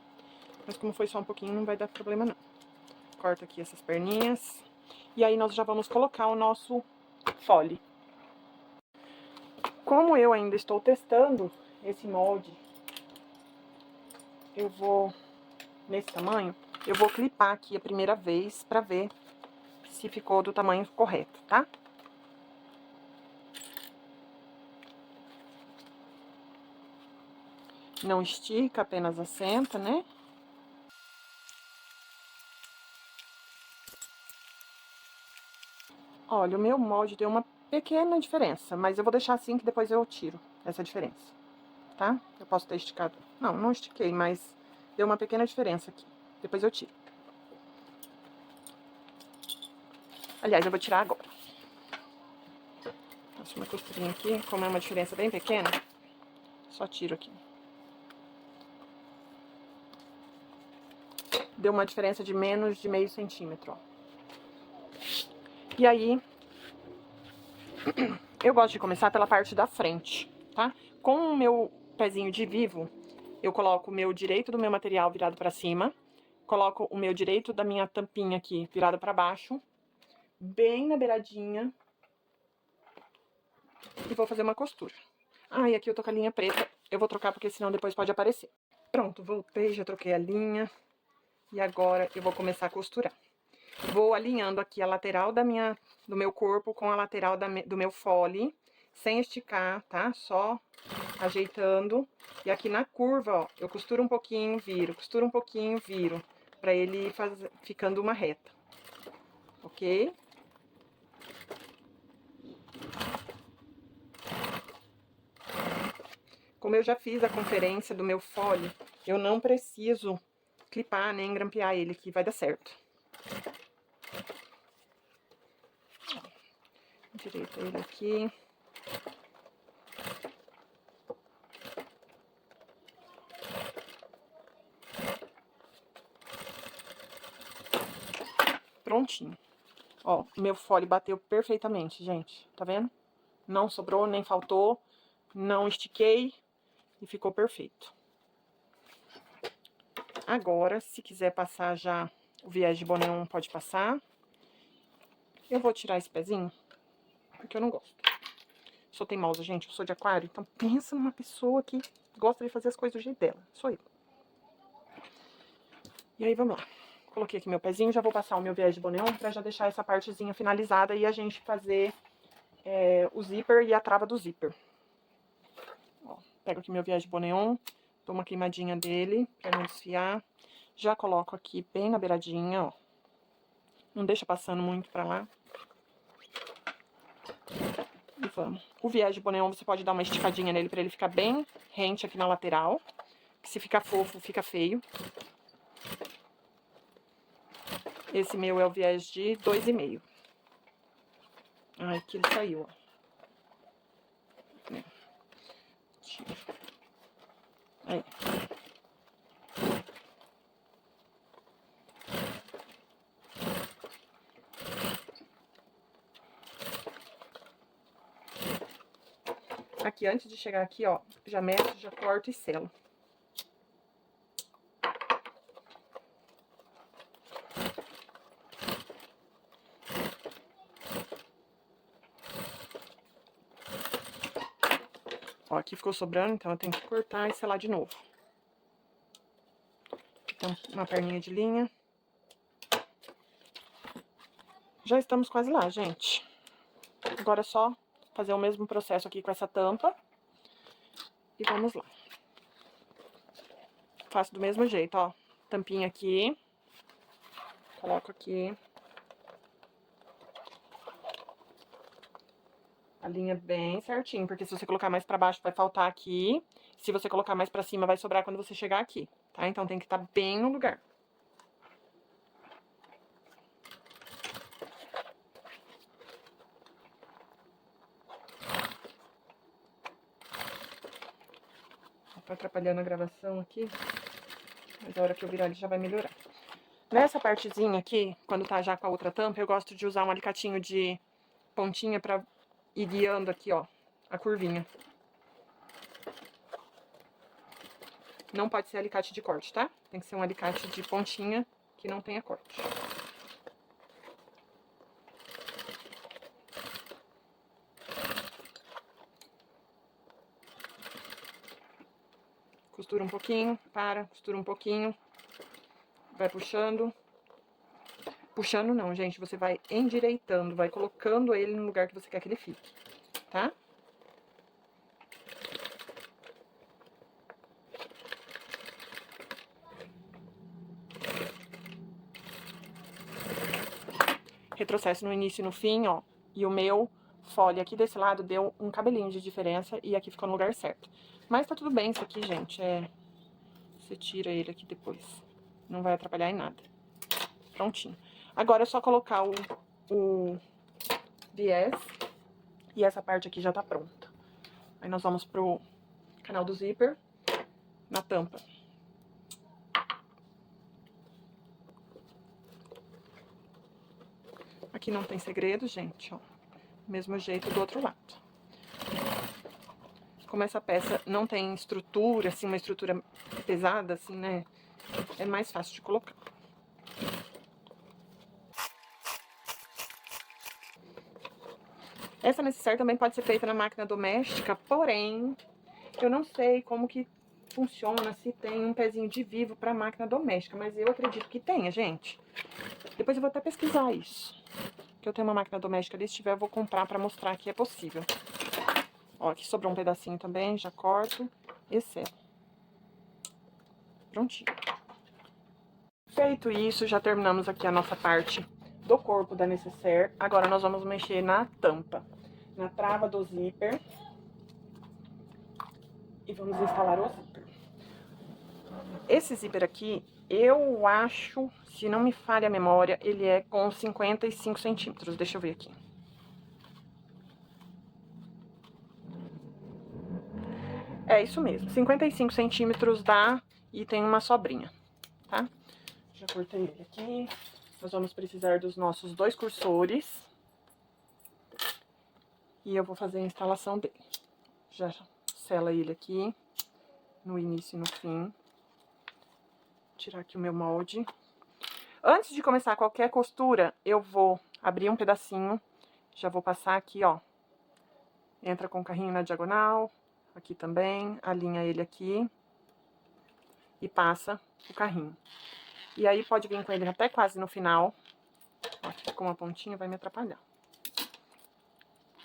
Mas como foi só um pouquinho, não vai dar problema não. Corta aqui essas perninhas. E aí nós já vamos colocar o nosso fole. Como eu ainda estou testando esse molde, nesse tamanho, eu vou clipar aqui a primeira vez pra ver se ficou do tamanho correto, tá? Não estica, apenas assenta, né? Olha, o meu molde deu uma pequena diferença, mas eu vou deixar assim que depois eu tiro essa diferença, tá? Eu posso ter esticado. Não, não estiquei, mas deu uma pequena diferença aqui. Depois eu tiro. Aliás, eu vou tirar agora. Faço uma costurinha aqui, como é uma diferença bem pequena, só tiro aqui. Deu uma diferença de menos de meio centímetro, ó. E aí, eu gosto de começar pela parte da frente, tá? Com o meu pezinho de vivo, eu coloco o meu direito do meu material virado pra cima, coloco o meu direito da minha tampinha aqui virada pra baixo, bem na beiradinha, e vou fazer uma costura. Ah, e aqui eu tô com a linha preta, eu vou trocar porque senão depois pode aparecer. Pronto, voltei, já troquei a linha, e agora eu vou começar a costurar. Vou alinhando aqui a lateral do meu corpo com a lateral do meu fole, sem esticar, tá? Só ajeitando. E aqui na curva, ó, eu costuro um pouquinho, viro, costuro um pouquinho, viro, pra ele ficando uma reta, ok? Como eu já fiz a conferência do meu fole, eu não preciso clipar nem grampear ele, que vai dar certo. Direito ele aqui. Prontinho. Ó, meu fole bateu perfeitamente, gente. Tá vendo? Não sobrou, nem faltou. Não estiquei e ficou perfeito. Agora, se quiser passar já o viés de boneon, pode passar. Eu vou tirar esse pezinho, porque eu não gosto. Sou teimosa, gente, eu sou de aquário, então pensa numa pessoa que gosta de fazer as coisas do jeito dela. Sou eu. E aí, vamos lá. Coloquei aqui meu pezinho, já vou passar o meu viés de boneon pra já deixar essa partezinha finalizada e a gente fazer o zíper e a trava do zíper. Ó, pego aqui meu viés de boneon, dou uma queimadinha dele pra não desfiar. Já coloco aqui bem na beiradinha, ó. Não deixa passando muito pra lá. E vamos. O viés de boneon você pode dar uma esticadinha nele pra ele ficar bem rente aqui na lateral. Que se ficar fofo, fica feio. Esse meu é o viés de 2,5. Ai, que ele saiu, ó. Tira. Aí. Aqui, antes de chegar aqui, ó, já meço, já corto e selo. Ó, aqui ficou sobrando, então eu tenho que cortar e selar de novo. Então, uma perninha de linha. Já estamos quase lá, gente. Agora é só fazer o mesmo processo aqui com essa tampa. E vamos lá. Faço do mesmo jeito, ó. Tampinha aqui. Coloco aqui. A linha bem certinho, porque se você colocar mais pra baixo vai faltar aqui. Se você colocar mais pra cima vai sobrar quando você chegar aqui, tá? Então tem que estar bem no lugar. Tá atrapalhando a gravação aqui, mas a hora que eu virar ele já vai melhorar. Nessa partezinha aqui, quando tá já com a outra tampa, eu gosto de usar um alicatinho de pontinha pra ir guiando aqui, ó, a curvinha. Não pode ser alicate de corte, tá? Tem que ser um alicate de pontinha que não tenha corte. Costura um pouquinho, para, costura um pouquinho, vai puxando. Puxando não, gente, você vai endireitando, vai colocando ele no lugar que você quer que ele fique, tá? Retrocesso no início e no fim, ó, e o meu folha aqui desse lado deu um cabelinho de diferença e aqui ficou no lugar certo. Mas tá tudo bem isso aqui, gente, você tira ele aqui depois, não vai atrapalhar em nada. Prontinho. Agora é só colocar o viés e essa parte aqui já tá pronta. Aí nós vamos pro canal do zíper na tampa. Aqui não tem segredo, gente, ó. Mesmo jeito do outro lado. Como essa peça não tem estrutura, assim, uma estrutura pesada, assim, né? É mais fácil de colocar. Essa necessaire também pode ser feita na máquina doméstica, porém, eu não sei como que funciona, se tem um pezinho de vivo para máquina doméstica, mas eu acredito que tenha, gente. Depois eu vou até pesquisar isso. Que eu tenho uma máquina doméstica ali, se tiver eu vou comprar para mostrar que é possível. Ó, aqui sobrou um pedacinho também, já corto. Esse é. Prontinho. Feito isso, já terminamos aqui a nossa parte do corpo da necessaire. Agora nós vamos mexer na tampa, na trava do zíper. E vamos instalar o zíper. Esse zíper aqui, eu acho, se não me falha a memória, ele é com 55 centímetros. Deixa eu ver aqui. É isso mesmo, 55 centímetros dá e tem uma sobrinha, tá? Já cortei ele aqui. Nós vamos precisar dos nossos 2 cursores. E eu vou fazer a instalação dele. Já sela ele aqui, no início e no fim. Tirar aqui o meu molde. Antes de começar qualquer costura, eu vou abrir um pedacinho. Já vou passar aqui, ó. Entra com o carrinho na diagonal. Aqui também, alinha ele aqui. E passa o carrinho. E aí pode vir com ele até quase no final. Aqui ficou uma pontinha, vai me atrapalhar.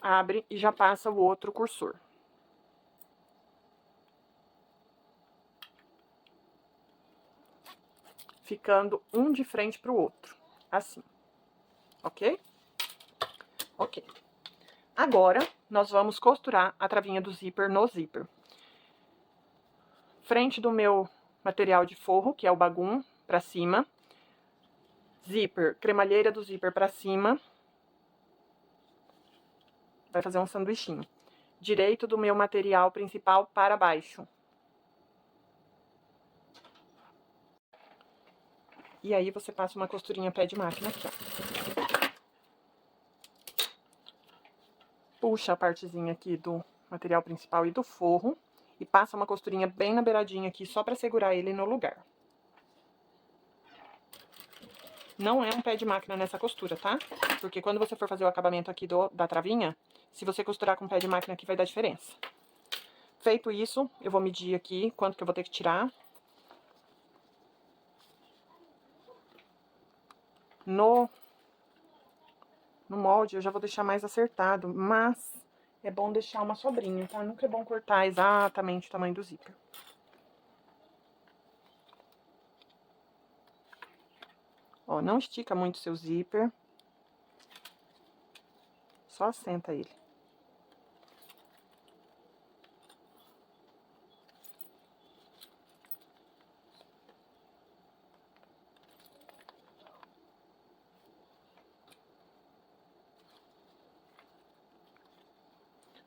Abre e já passa o outro cursor. Ficando um de frente pro outro, assim, ok? Ok. Agora, nós vamos costurar a travinha do zíper no zíper. Frente do meu material de forro, que é o bagum, pra cima. Zíper, cremalheira do zíper pra cima. Vai fazer um sanduichinho. Direito do meu material principal para baixo. E aí, você passa uma costurinha pé de máquina aqui, ó. Puxa a partezinha aqui do material principal e do forro. E passa uma costurinha bem na beiradinha aqui, só pra segurar ele no lugar. Não é um pé de máquina nessa costura, tá? Porque quando você for fazer o acabamento aqui da travinha, se você costurar com pé de máquina aqui, vai dar diferença. Feito isso, eu vou medir aqui quanto que eu vou ter que tirar. No molde eu já vou deixar mais acertado, mas é bom deixar uma sobrinha, tá? Nunca é bom cortar exatamente o tamanho do zíper. Ó, não estica muito seu zíper. Só assenta ele.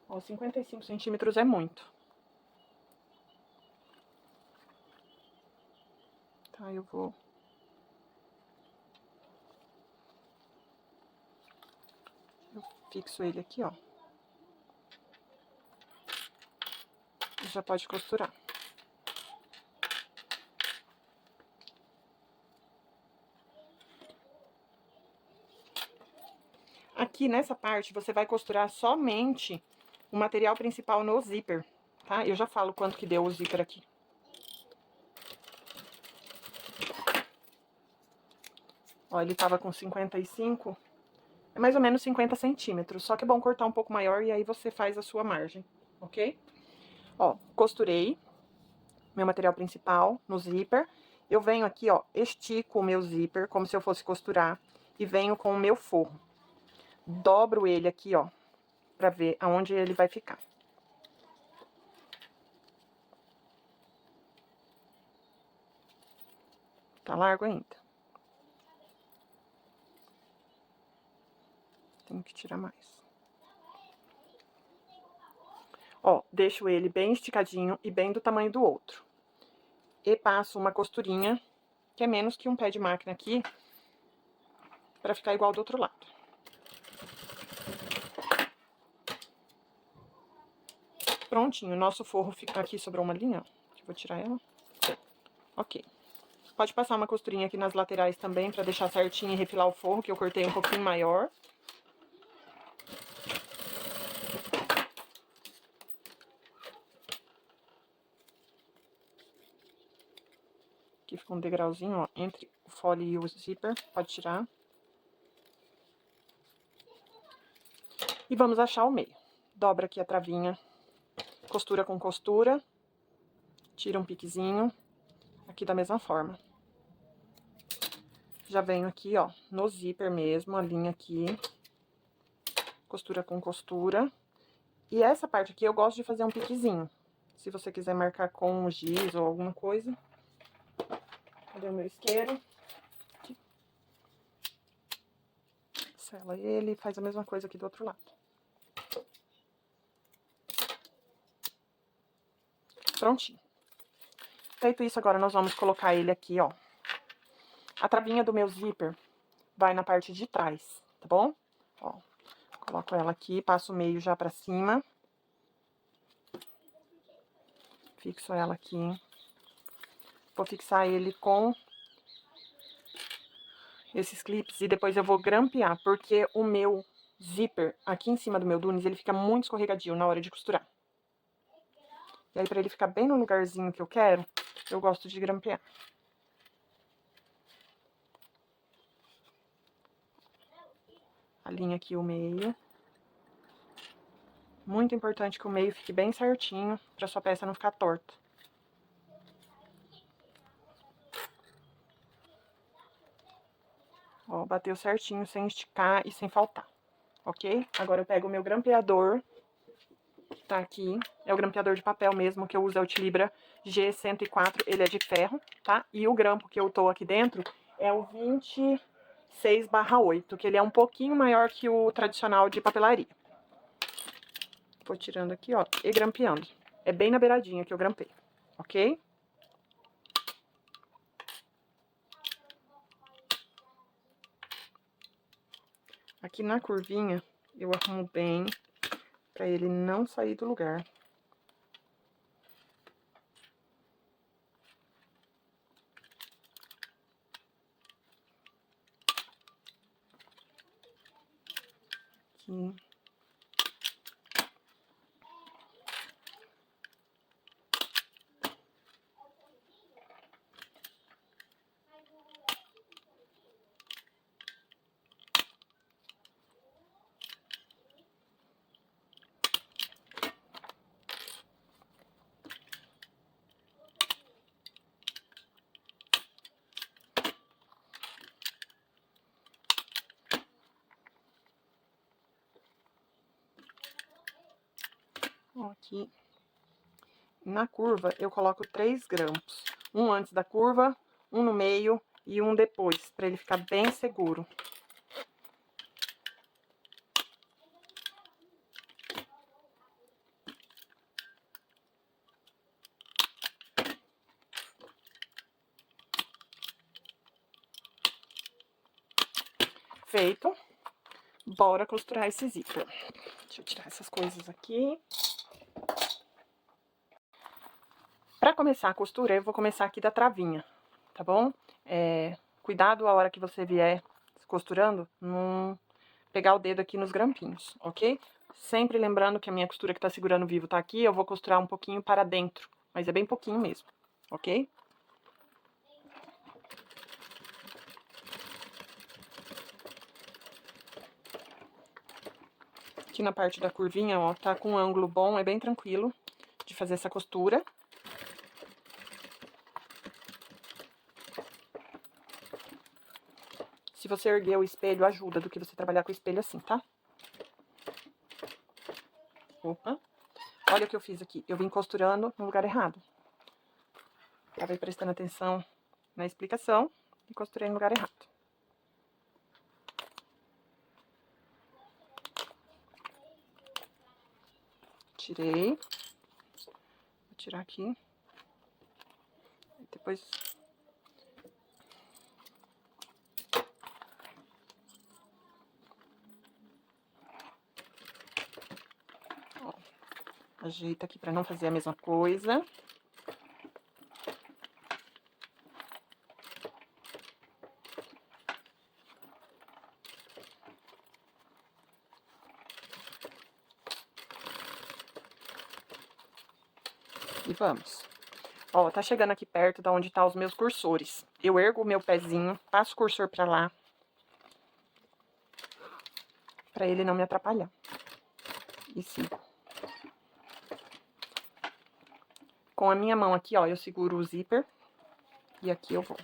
Ó, 55 centímetros é muito. Tá, eu fixo ele aqui, ó. E já pode costurar. Aqui nessa parte, você vai costurar somente o material principal no zíper, tá? Eu já falo quanto que deu o zíper aqui. Ó, ele tava com 55, é mais ou menos 50 centímetros. Só que é bom cortar um pouco maior e aí você faz a sua margem, ok? Ó, costurei meu material principal no zíper. Eu venho aqui, ó, estico o meu zíper como se eu fosse costurar e venho com o meu forro. Dobro ele aqui, ó, pra ver aonde ele vai ficar. Tá largo ainda. Tenho que tirar mais. Ó, deixo ele bem esticadinho e bem do tamanho do outro. E passo uma costurinha, que é menos que um pé de máquina aqui, pra ficar igual do outro lado. Prontinho, nosso forro fica aqui, sobrou uma linha, ó. Vou tirar ela. Ok. Pode passar uma costurinha aqui nas laterais também, pra deixar certinho e refilar o forro, que eu cortei um pouquinho maior. Aqui fica um degrauzinho, ó, entre o fole e o zíper. Pode tirar. E vamos achar o meio. Dobra aqui a travinha, costura com costura. Tira um piquezinho, aqui da mesma forma. Já venho aqui, ó, no zíper mesmo, a linha aqui. Costura com costura. E essa parte aqui eu gosto de fazer um piquezinho. Se você quiser marcar com giz ou alguma coisa. Cadê o meu isqueiro? Aqui. Sela ele, faz a mesma coisa aqui do outro lado. Prontinho. Feito isso, agora nós vamos colocar ele aqui, ó. A travinha do meu zíper vai na parte de trás, tá bom? Ó, coloco ela aqui, passo o meio já pra cima. Fixo ela aqui. Vou fixar ele com esses clipes e depois eu vou grampear, porque o meu zíper aqui em cima do meu Dunes, ele fica muito escorregadio na hora de costurar. E aí, pra ele ficar bem no lugarzinho que eu quero, eu gosto de grampear. Alinho aqui o meio. Muito importante que o meio fique bem certinho, pra sua peça não ficar torta. Ó, bateu certinho, sem esticar e sem faltar, ok? Agora eu pego o meu grampeador, que tá aqui, é o grampeador de papel mesmo, que eu uso é o Tilibra G104, ele é de ferro, tá? E o grampo que eu tô aqui dentro é o 26/8, que ele é um pouquinho maior que o tradicional de papelaria. Vou tirando aqui, ó, e grampeando. É bem na beiradinha que eu grampei, ok? Aqui na curvinha, eu arrumo bem, pra ele não sair do lugar. Aqui. Ó, aqui. Na curva, eu coloco 3 grampos. Um antes da curva, um no meio e um depois, pra ele ficar bem seguro. Feito. Bora costurar esse zíper. Deixa eu tirar essas coisas aqui. Pra começar a costura, eu vou começar aqui da travinha, tá bom? Cuidado a hora que você vier costurando, não pegar o dedo aqui nos grampinhos, ok? Sempre lembrando que a minha costura que tá segurando vivo tá aqui, eu vou costurar um pouquinho para dentro, mas é bem pouquinho mesmo, ok? Aqui na parte da curvinha, ó, tá com um ângulo bom, é bem tranquilo de fazer essa costura. Se você erguer o espelho, ajuda do que você trabalhar com o espelho assim, tá? Opa! Olha o que eu fiz aqui. Eu vim costurando no lugar errado. Tava aí prestando atenção na explicação e costurei no lugar errado. Tirei. Vou tirar aqui. Depois... Ó, ajeita aqui pra não fazer a mesma coisa. E vamos. Ó, tá chegando aqui perto da onde tá os meus cursores. Eu ergo o meu pezinho, passo o cursor pra lá. Pra ele não me atrapalhar. E sigo. Com a minha mão aqui, ó, eu seguro o zíper. E aqui eu vou.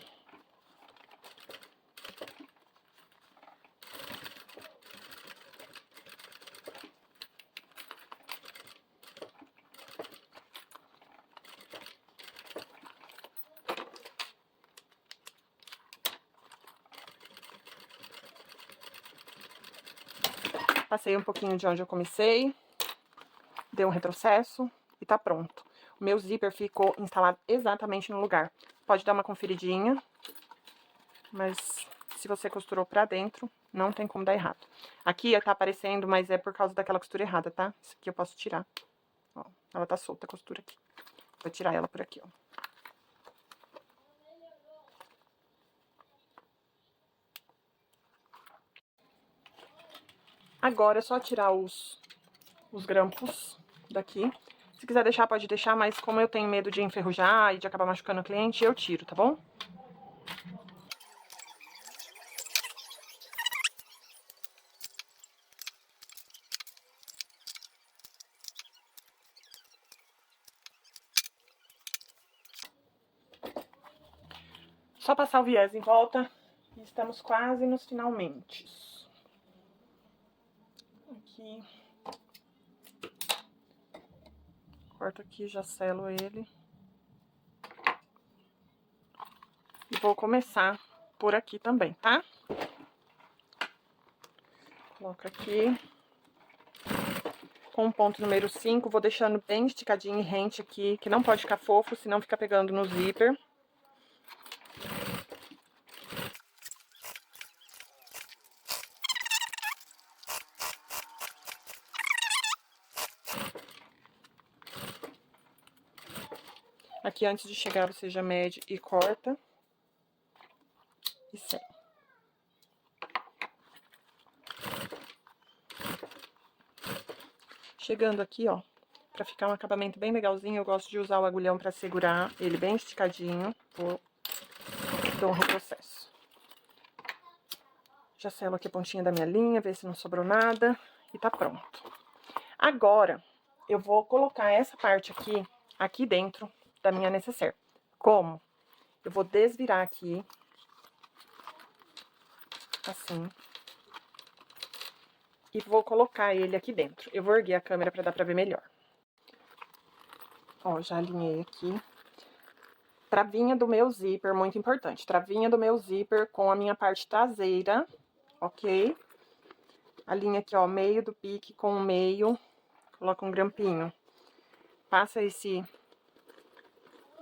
Passei um pouquinho de onde eu comecei, dei um retrocesso e tá pronto. O meu zíper ficou instalado exatamente no lugar. Pode dar uma conferidinha, mas se você costurou pra dentro, não tem como dar errado. Aqui tá aparecendo, mas é por causa daquela costura errada, tá? Isso aqui eu posso tirar. Ó, ela tá solta a costura aqui. Vou tirar ela por aqui, ó. Agora é só tirar os grampos daqui. Se quiser deixar, pode deixar, mas como eu tenho medo de enferrujar e de acabar machucando o cliente, eu tiro, tá bom? Só passar o viés em volta e estamos quase nos finalmente. Aqui. Corto aqui, já selo ele. E vou começar por aqui também, tá? Coloco aqui. Com o ponto número 5, vou deixando bem esticadinho e rente aqui, que não pode ficar fofo, senão fica pegando no zíper. Aqui, antes de chegar, você já mede e corta. E segue. Chegando aqui, ó, pra ficar um acabamento bem legalzinho, eu gosto de usar o agulhão pra segurar ele bem esticadinho. Dou um retrocesso. Já selo aqui a pontinha da minha linha, ver se não sobrou nada. E tá pronto. Agora, eu vou colocar essa parte aqui dentro da minha necessaire. Como? Eu vou desvirar aqui. Assim. E vou colocar ele aqui dentro. Eu vou erguer a câmera pra dar pra ver melhor. Ó, já alinhei aqui. Travinha do meu zíper, muito importante. Travinha do meu zíper com a minha parte traseira, ok? Alinha aqui, ó, meio do pique com o meio. Coloca um grampinho. Passa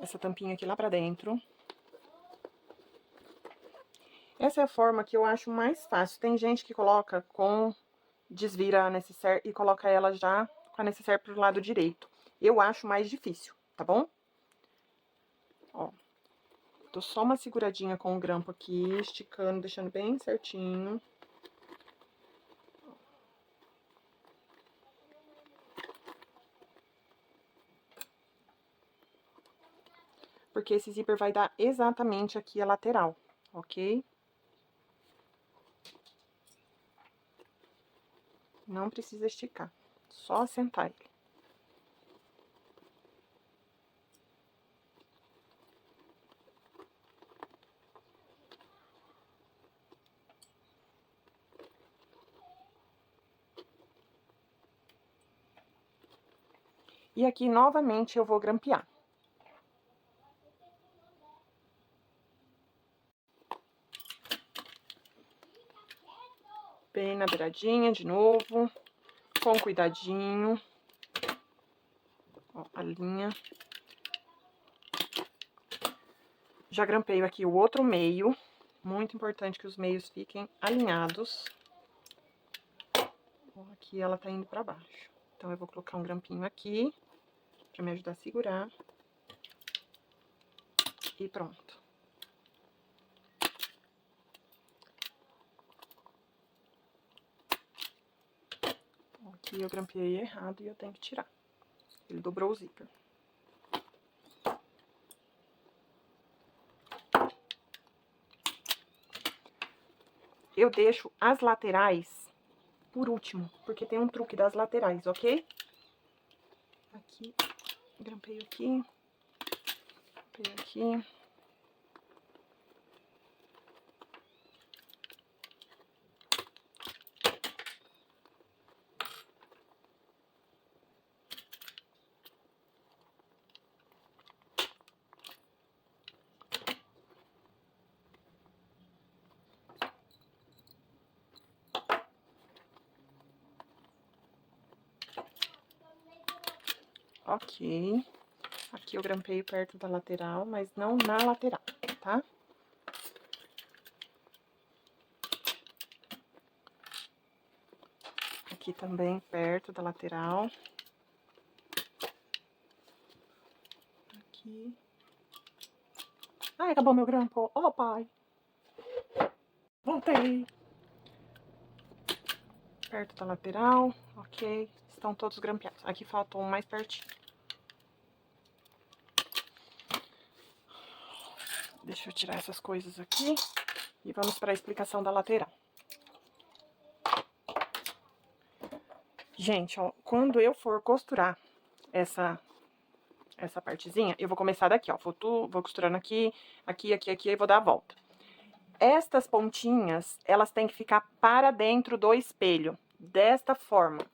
essa tampinha aqui lá pra dentro. Essa é a forma que eu acho mais fácil. Tem gente que coloca desvira a necessaire e coloca ela já com a necessaire pro lado direito. Eu acho mais difícil, tá bom? Ó, dou só uma seguradinha com o grampo aqui, esticando, deixando bem certinho. Porque esse zíper vai dar exatamente aqui a lateral, ok? Não precisa esticar, só assentar ele. E aqui, novamente, eu vou grampear. Bem na beiradinha, de novo, com cuidadinho. Ó, a linha. Já grampeio aqui o outro meio. Muito importante que os meios fiquem alinhados. Ó, aqui ela tá indo pra baixo. Então, eu vou colocar um grampinho aqui, pra me ajudar a segurar. E pronto. Aqui eu grampeei errado e eu tenho que tirar. Ele dobrou o zíper. Eu deixo as laterais por último, porque tem um truque das laterais, ok? Aqui, grampeio aqui, grampeio aqui. Ok. Aqui eu grampeio perto da lateral, mas não na lateral, tá? Aqui também perto da lateral. Aqui. Ai, acabou meu grampo. Ó, pai. Voltei. Perto da lateral, ok. Estão todos grampeados. Aqui faltou um mais pertinho. Deixa eu tirar essas coisas aqui e vamos para a explicação da lateral. Gente, ó, quando eu for costurar essa partezinha, eu vou começar daqui, ó. Vou costurando aqui, aqui, e vou dar a volta. Estas pontinhas, elas têm que ficar para dentro do espelho, desta forma,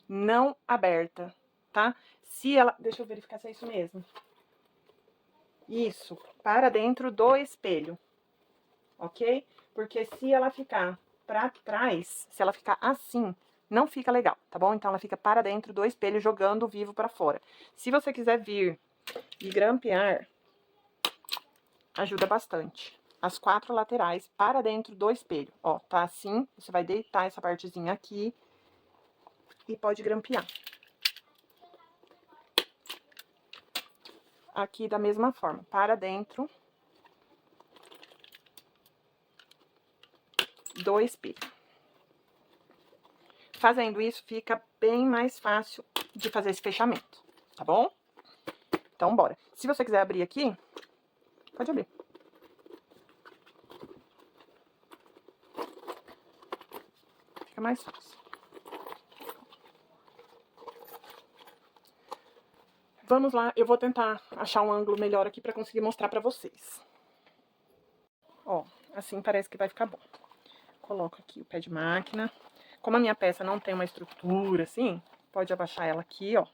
não aberta, tá? Se ela... Deixa eu verificar se é isso mesmo. Isso, para dentro do espelho, ok? Porque se ela ficar pra trás, se ela ficar assim, não fica legal, tá bom? Então, ela fica para dentro do espelho, jogando o vivo pra fora. Se você quiser vir e grampear, ajuda bastante. As 4 laterais para dentro do espelho, ó, tá assim, você vai deitar essa partezinha aqui e pode grampear. Aqui da mesma forma, para dentro do espelho. Fazendo isso, fica bem mais fácil de fazer esse fechamento, tá bom? Então, bora. Se você quiser abrir aqui, pode abrir. Fica mais fácil. Vamos lá, eu vou tentar achar um ângulo melhor aqui pra conseguir mostrar pra vocês. Ó, assim parece que vai ficar bom. Coloco aqui o pé de máquina. Como a minha peça não tem uma estrutura assim, pode abaixar ela aqui, ó.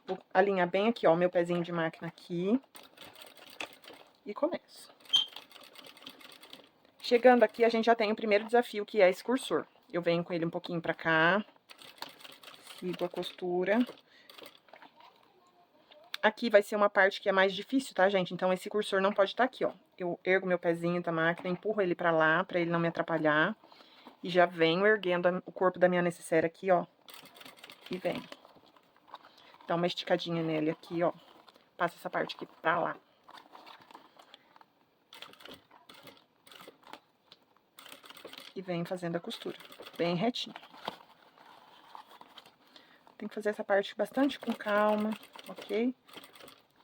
Vou alinhar bem aqui, ó, o meu pezinho de máquina aqui. E começo. Chegando aqui, a gente já tem o primeiro desafio, que é esse cursor. Eu venho com ele um pouquinho pra cá. Sigo a costura. Aqui vai ser uma parte que é mais difícil, tá, gente? Então, esse cursor não pode estar aqui, ó. Eu ergo meu pezinho da máquina, empurro ele pra lá, pra ele não me atrapalhar. E já venho erguendo o corpo da minha necessaire aqui, ó. E venho. Dá uma esticadinha nele aqui, ó. Passa essa parte aqui pra lá. E venho fazendo a costura, bem retinho. Tem que fazer essa parte bastante com calma, ok?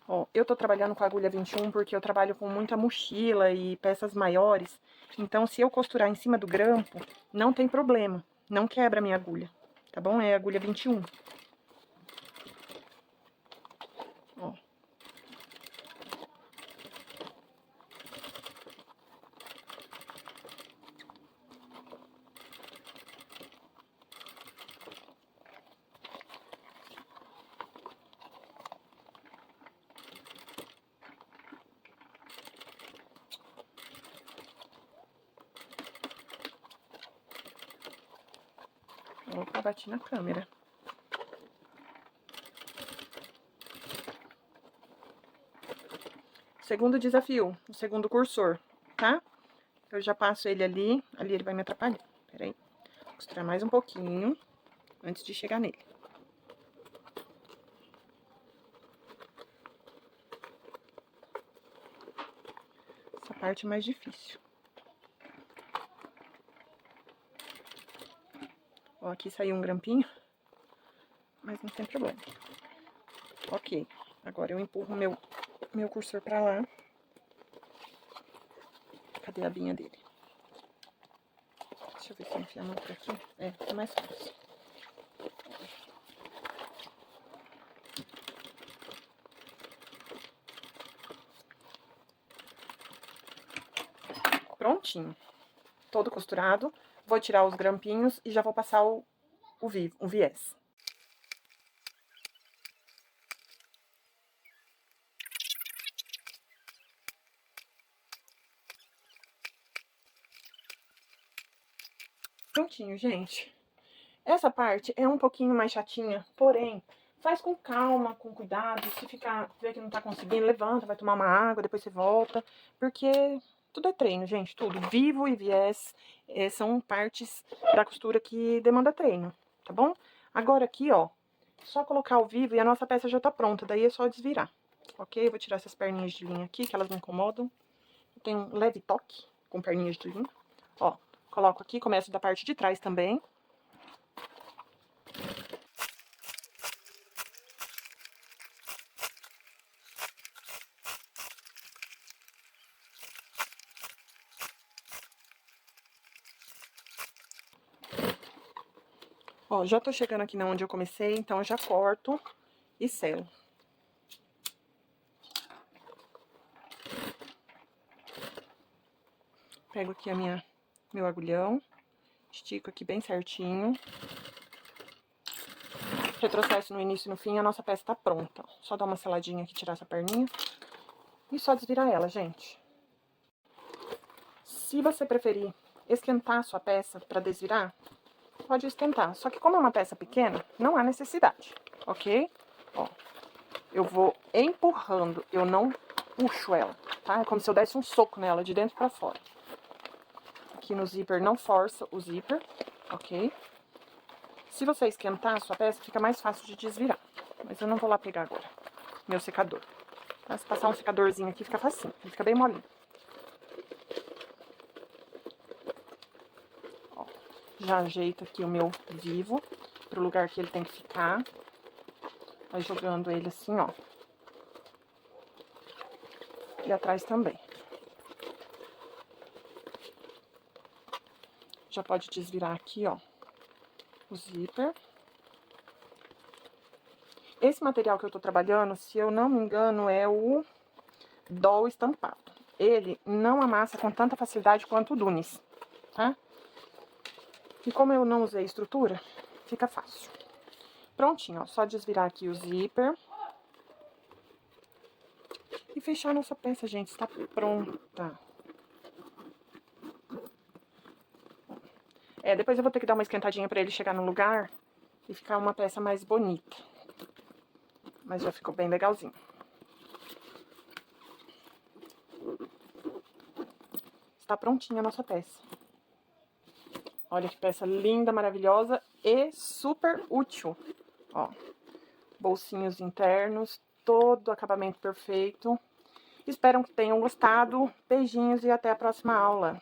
Ó, eu tô trabalhando com a agulha 21 porque eu trabalho com muita mochila e peças maiores. Então, se eu costurar em cima do grampo, não tem problema, não quebra a minha agulha, tá bom? É agulha 21. Ó. Opa, bati na câmera. Segundo desafio, o segundo cursor, tá? Eu já passo ele ali ele vai me atrapalhar. Peraí, vou costurar mais um pouquinho antes de chegar nele. Essa parte é mais difícil. Ó, aqui saiu um grampinho, mas não tem problema. Ok, agora eu empurro meu cursor pra lá. Cadê a abinha dele? Deixa eu ver se eu enfio a mão por aqui. É mais fácil. Prontinho. Todo costurado. Vou tirar os grampinhos e já vou passar o viés. Prontinho, gente. Essa parte é um pouquinho mais chatinha, porém, faz com calma, com cuidado. Se ver que não tá conseguindo, levanta, vai tomar uma água, depois você volta. Porque tudo é treino, gente, tudo. Vivo e viés são partes da costura que demanda treino, tá bom? Agora aqui, ó, só colocar o vivo e a nossa peça já tá pronta, daí é só desvirar, ok? Vou tirar essas perninhas de linha aqui, que elas me incomodam. Tem um leve toque com perninhas de linha. Ó, coloco aqui, começo da parte de trás também. Ó, já tô chegando aqui na onde eu comecei, então eu já corto e selo. Pego aqui meu agulhão, estico aqui bem certinho. Retrocesso no início e no fim, a nossa peça tá pronta. Só dar uma seladinha aqui, tirar essa perninha. E só desvirar ela, gente. Se você preferir esquentar a sua peça pra desvirar, pode esquentar. Só que como é uma peça pequena, não há necessidade, ok? Ó, eu vou empurrando, eu não puxo ela, tá? É como se eu desse um soco nela de dentro pra fora. Aqui no zíper não força o zíper, ok? Se você esquentar a sua peça, fica mais fácil de desvirar. Mas eu não vou lá pegar agora meu secador. Tá? Se passar um secadorzinho aqui, fica facinho. Ele fica bem molinho. Ó, já ajeito aqui o meu vivo pro lugar que ele tem que ficar. Vai jogando ele assim, ó. E atrás também. Já pode desvirar aqui, ó, o zíper. Esse material que eu tô trabalhando, se eu não me engano, é o doll estampado. Ele não amassa com tanta facilidade quanto o Dunis, tá? E como eu não usei estrutura, fica fácil. Prontinho, ó, só desvirar aqui o zíper. E fechar a nossa peça, gente, está pronta. Depois eu vou ter que dar uma esquentadinha pra ele chegar no lugar e ficar uma peça mais bonita. Mas já ficou bem legalzinho. Está prontinha a nossa peça. Olha que peça linda, maravilhosa e super útil. Ó, bolsinhos internos, todo acabamento perfeito. Espero que tenham gostado. Beijinhos e até a próxima aula.